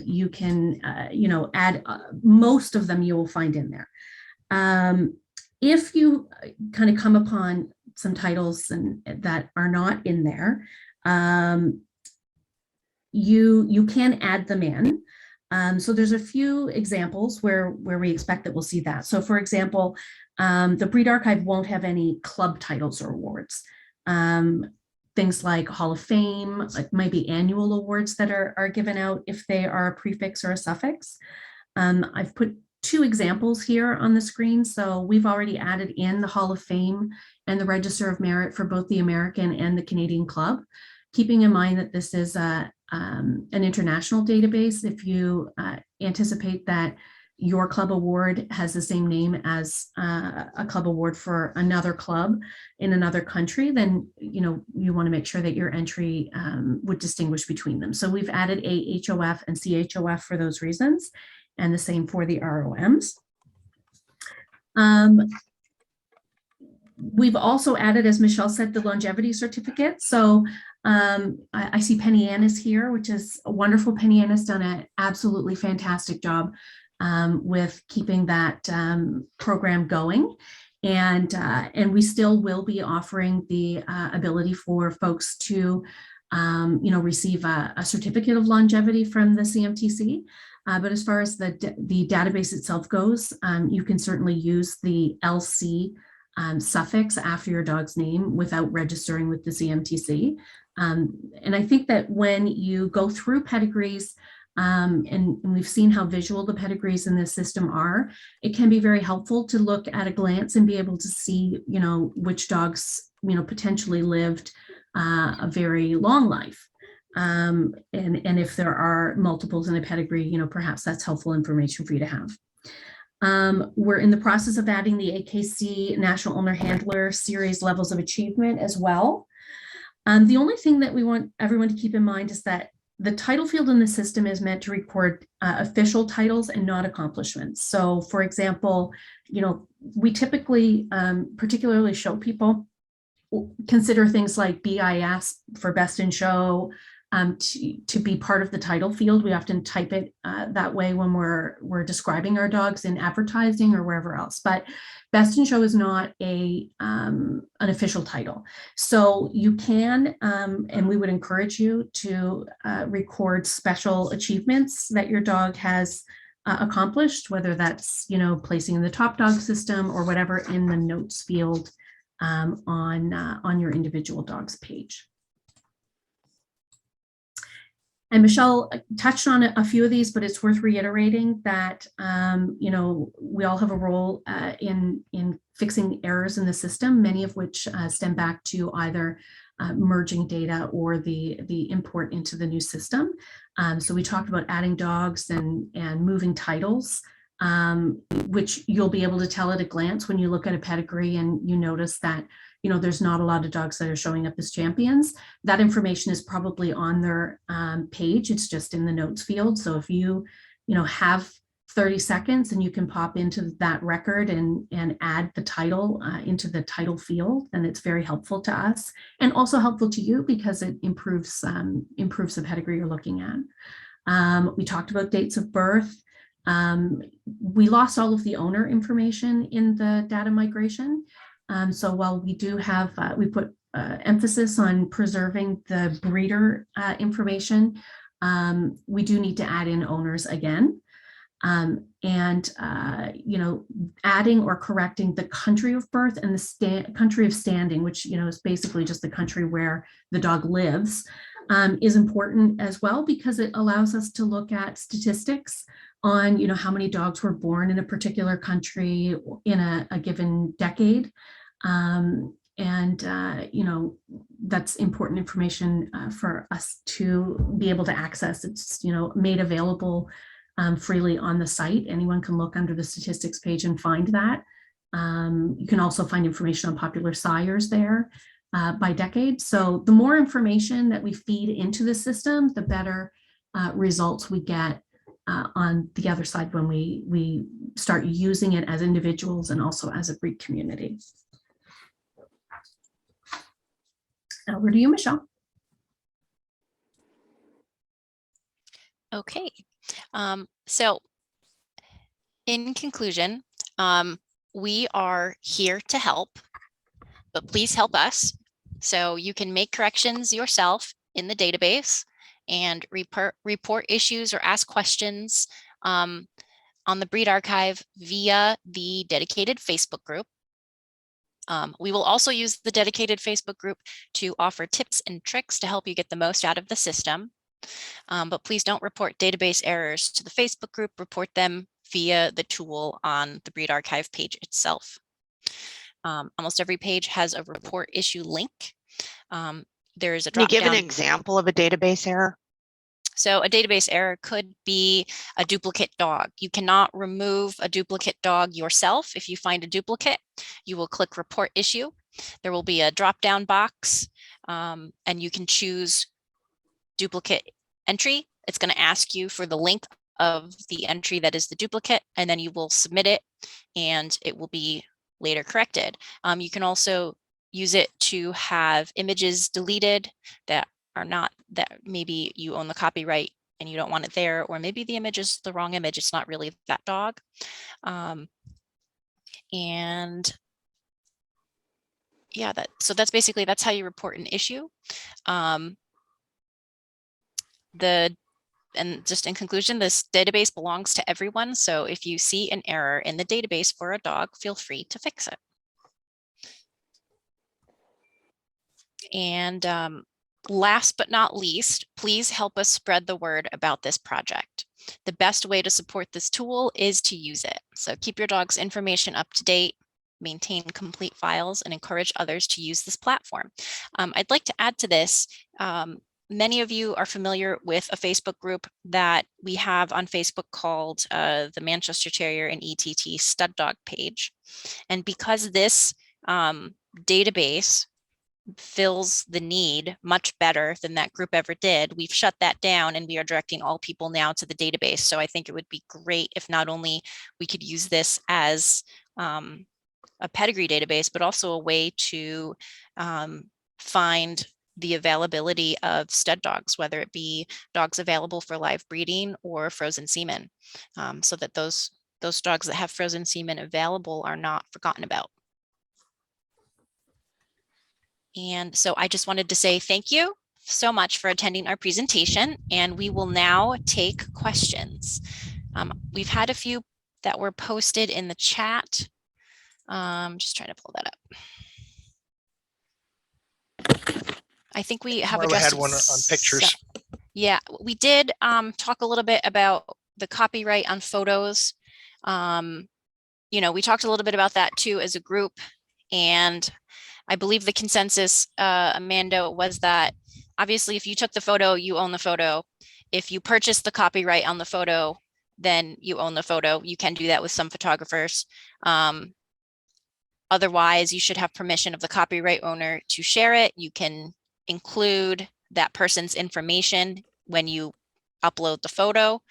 You can, you know, add most of them you will find in there. If you kind of come upon some titles that are not in there, you can add them in. So there's a few examples where we expect that we'll see that. So for example, the Breed Archive won't have any club titles or awards. Things like Hall of Fame, like maybe annual awards that are given out if they are a prefix or a suffix. I've put two examples here on the screen. So we've already added in the Hall of Fame and the Register of Merit for both the American and the Canadian Club, keeping in mind that this is an international database. If you anticipate that your club award has the same name as a club award for another club in another country, then you know you want to make sure that your entry would distinguish between them. So we've added AHOF and CHOF for those reasons, and the same for the ROMs. We've also added, as Michelle said, the longevity certificate. So I see Penny Ann is here, which is wonderful. Penny Ann has done an absolutely fantastic job with keeping that program going. And we still will be offering the ability for folks to receive a certificate of longevity from the CMTC. But as far as the database itself goes, you can certainly use the LC suffix after your dog's name without registering with the CMTC. And I think that when you go through pedigrees, and we've seen how visual the pedigrees in this system are, it can be very helpful to look at a glance and be able to see, which dogs, potentially lived a very long life. And if there are multiples in a pedigree, perhaps that's helpful information for you to have. We're in the process of adding the AKC National Owner Handler Series levels of achievement as well. The only thing that we want everyone to keep in mind is that the title field in the system is meant to record official titles and not accomplishments. So for example, we typically particularly show people consider things like BIS for best in show to be part of the title field. We often type it that way when we're describing our dogs in advertising or wherever else. But best in show is not an official title. So you can, and we would encourage you to record special achievements that your dog has accomplished, whether that's, placing in the top dog system or whatever in the notes field on your individual dog's page. And Michelle touched on a few of these, but it's worth reiterating that, we all have a role in fixing errors in the system, many of which stem back to either merging data or the import into the new system. So we talked about adding dogs and moving titles, which you'll be able to tell at a glance when you look at a pedigree and you notice that there's not a lot of dogs that are showing up as champions. That information is probably on their page. It's just in the notes field. So if you have 30 seconds and you can pop into that record and add the title into the title field, then it's very helpful to us and also helpful to you because it improves the pedigree you're looking at. We talked about dates of birth. We lost all of the owner information in the data migration. So while we do have, we put emphasis on preserving the breeder information, we do need to add in owners again. Adding or correcting the country of birth and the country of standing, which, is basically just the country where the dog lives, is important as well, because it allows us to look at statistics on, how many dogs were born in a particular country in a given decade. That's important information for us to be able to access. It's, made available freely on the site. Anyone can look under the statistics page and find that. You can also find information on popular sires there by decade. So the more information that we feed into the system, the better results we get on the other side when we start using it as individuals and also as a breed community. Over to you, Michelle. Okay. So in conclusion, we are here to help, but please help us. So you can make corrections yourself in the database and report issues or ask questions on the breed archive via the dedicated Facebook group. We will also use the dedicated Facebook group to offer tips and tricks to help you get the most out of the system. But please don't report database errors to the Facebook group. Report them via the tool on the breed archive page itself. Almost every page has a report issue link. There is a drop down. Can you give an example of a database error? So a database error could be a duplicate dog. You cannot remove a duplicate dog yourself. If you find a duplicate, you will click report issue. There will be a drop-down box and you can choose duplicate entry. It's going to ask you for the link of the entry that is the duplicate, and then you will submit it and it will be later corrected. You can also use it to have images deleted that are not, that maybe you own the copyright and you don't want it there, or maybe the image is the wrong image. It's not really that dog. And yeah, so that's basically, that's how you report an issue. and just in conclusion, this database belongs to everyone. So if you see an error in the database for a dog, feel free to fix it. And last but not least, please help us spread the word about this project. The best way to support this tool is to use it. So keep your dog's information up to date, maintain complete files, and encourage others to use this platform. I'd like to add to this, many of you are familiar with a Facebook group that we have on Facebook called the Manchester Terrier and ETT Stud Dog page. And because this database fills the need much better than that group ever did, we've shut that down and we are directing all people now to the database. So I think it would be great if not only we could use this as a pedigree database, but also a way to find the availability of stud dogs, whether it be dogs available for live breeding or frozen semen, so that those dogs that have frozen semen available are not forgotten about. And so I just wanted to say thank you so much for attending our presentation, and we will now take questions. We've had a few that were posted in the chat. Just trying to pull that up. I think we have Marla addressed had one on pictures. Yeah, we did talk a little bit about the copyright on photos. You know, we talked a little bit about that too as a group, and I believe the consensus, Amanda, was that obviously if you took the photo, you own the photo. If you purchase the copyright on the photo, then you own the photo. You can do that with some photographers. Otherwise, you should have permission of the copyright owner to share it. You can include that person's information when you upload the photo.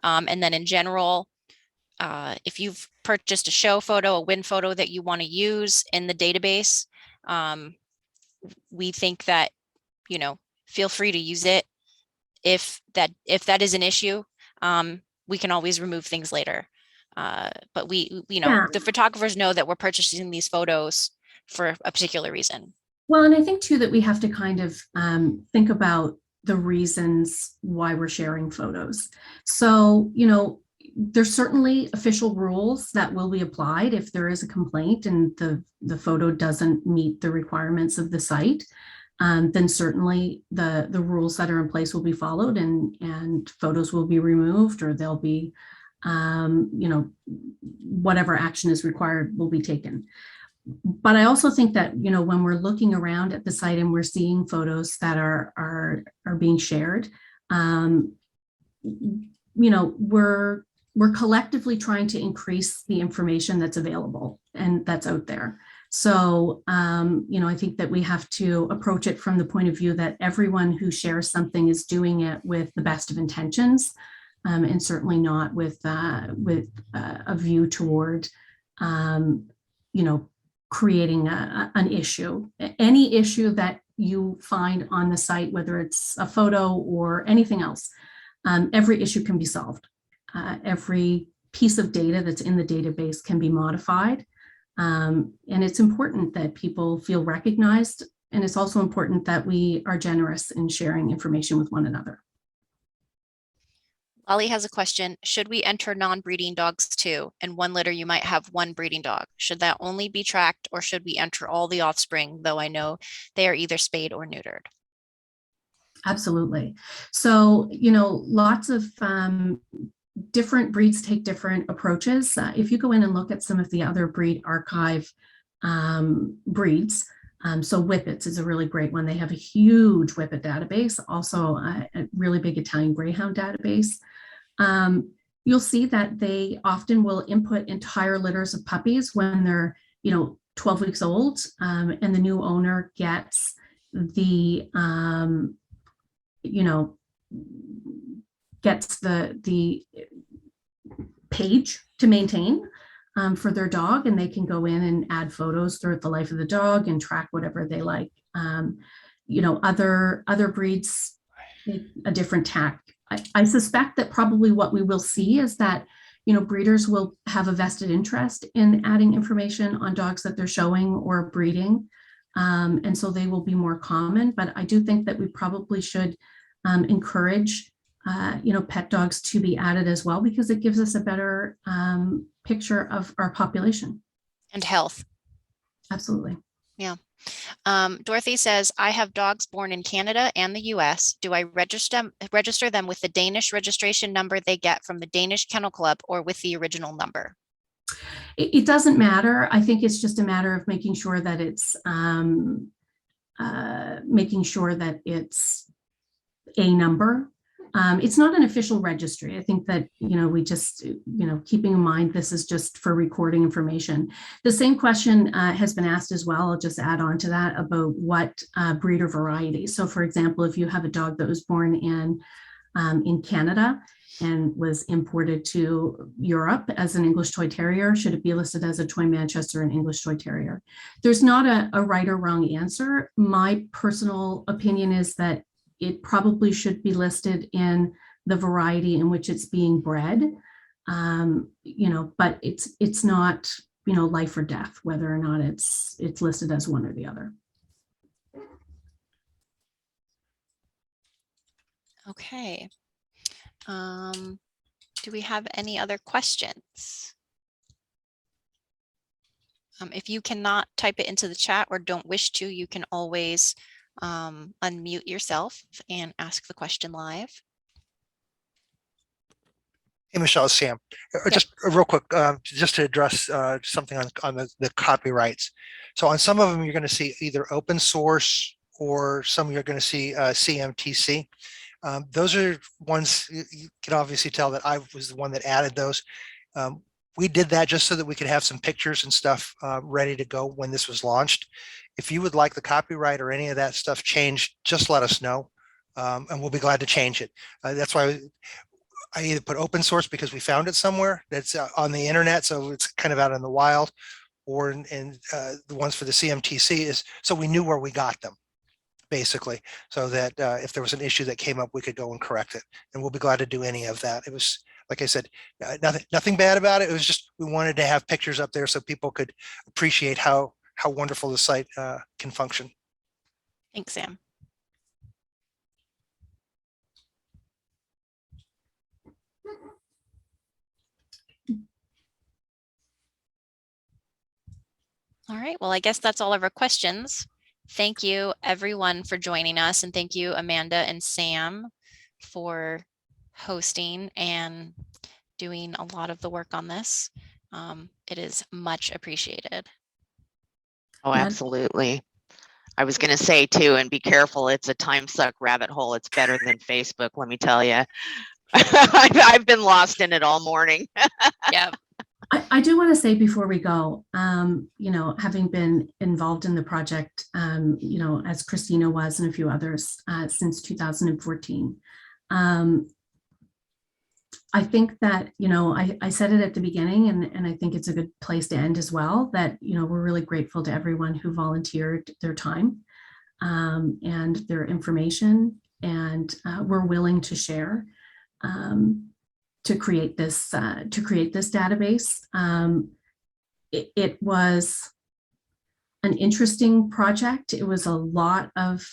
And then in general, if you've purchased a show photo, a win photo that you want to use in the database, we think that, you know, feel free to use it. If that is an issue, we can always remove things later. But we, you know, Yeah. the photographers know that we're purchasing these photos for a particular reason. Well, and I think too that we have to kind of think about the reasons why we're sharing photos. So, you know, there's certainly official rules that will be applied if there is a complaint and the photo doesn't meet the requirements of the site. Then certainly the rules that are in place will be followed, and photos will be removed, or they'll be, you know, whatever action is required will be taken. But I also think that, you know, when we're looking around at the site and we're seeing photos that are being shared, you know, we're collectively trying to increase the information that's available and that's out there. So, you know, I think that we have to approach it from the point of view that everyone who shares something is doing it with the best of intentions, and certainly not with a view toward, you know, creating an issue. Any issue that you find on the site, whether it's a photo or anything else, every issue can be solved. Every piece of data that's in the database can be modified. And it's important that people feel recognized. And it's also important that we are generous in sharing information with one another. Lolly has a question. Should we enter non-breeding dogs too? In one litter, you might have one breeding dog. Should that only be tracked, or should we enter all the offspring, though I know they are either spayed or neutered? Absolutely. So, you know, lots of different breeds take different approaches. If you go in and look at some of the other breed archive breeds, so Whippets is a really great one. They have a huge Whippet database, also a really big Italian Greyhound database. You'll see that they often will input entire litters of puppies when they're, you know, 12 weeks old, and the new owner gets the, you know, gets the page to maintain for their dog, and they can go in and add photos throughout the life of the dog and track whatever they like. You know, other breeds take a different tack. I suspect that probably what we will see is that, you know, breeders will have a vested interest in adding information on dogs that they're showing or breeding. And so they will be more common, but I do think that we probably should encourage pet dogs to be added as well, because it gives us a better picture of our population. And health. Absolutely. Dorothy says, I have dogs born in Canada and the US. Do I register them with the Danish registration number they get from the Danish Kennel Club or with the original number? It doesn't matter. I think it's just a matter of making sure that it's a number. It's not an official registry. I think that, we just, keeping in mind, this is just for recording information. The same question has been asked as well. I'll just add on to that about what breed or variety. So for example, if you have a dog that was born in Canada and was imported to Europe as an English Toy Terrier, should it be listed as a Toy Manchester and English Toy Terrier? There's not a right or wrong answer. My personal opinion is that it probably should be listed in the variety in which it's being bred, but it's not, life or death, whether or not it's listed as one or the other. Okay. Do we have any other questions? If you cannot type it into the chat or don't wish to, you can always unmute yourself and ask the question live. Hey, Michelle, it's Sam. Yep. Just real quick, just to address something on the copyrights. So on some of them, you're going to see either open source or some you're going to see CMTC. Those are ones you can obviously tell that I was the one that added those. We did that just so that we could have some pictures and stuff ready to go when this was launched. If you would like the copyright or any of that stuff changed, just let us know, and we'll be glad to change it. That's why I either put open source because we found it somewhere that's on the internet, so it's kind of out in the wild, or the ones for the CMTC is so we knew where we got them, basically, so that if there was an issue that came up, we could go and correct it, and we'll be glad to do any of that. It was, like I said, nothing bad about it. It was just we wanted to have pictures up there so people could appreciate how wonderful the site can function. Thanks, Sam. All right, well, I guess that's all of our questions. Thank you everyone for joining us, and thank you Amanda and Sam for hosting and doing a lot of the work on this. It is much appreciated. Oh, absolutely. I was going to say too, and be careful, it's a time suck rabbit hole. It's better than Facebook, let me tell you. I've been lost in it all morning. Yeah. I do want to say before we go, having been involved in the project, as Christina was and a few others since 2014, I think that, I said it at the beginning, and I think it's a good place to end as well, that, we're really grateful to everyone who volunteered their time and their information, and we're willing to share to create this database. It was an interesting project. It was a lot of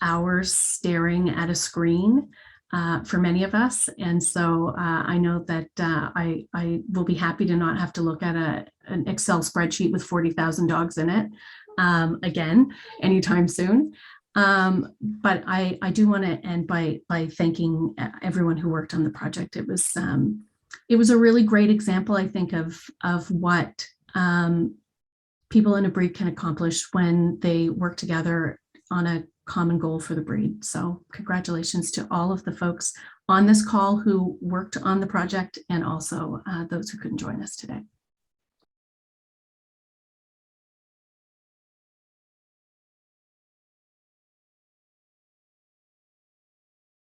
hours staring at a screen for many of us. And so I know that I will be happy to not have to look at an Excel spreadsheet with 40,000 dogs in it again anytime soon. But I do want to end by thanking everyone who worked on the project. It was a really great example, I think, of what people in a breed can accomplish when they work together on a common goal for the breed. So congratulations to all of the folks on this call who worked on the project, and also those who couldn't join us today.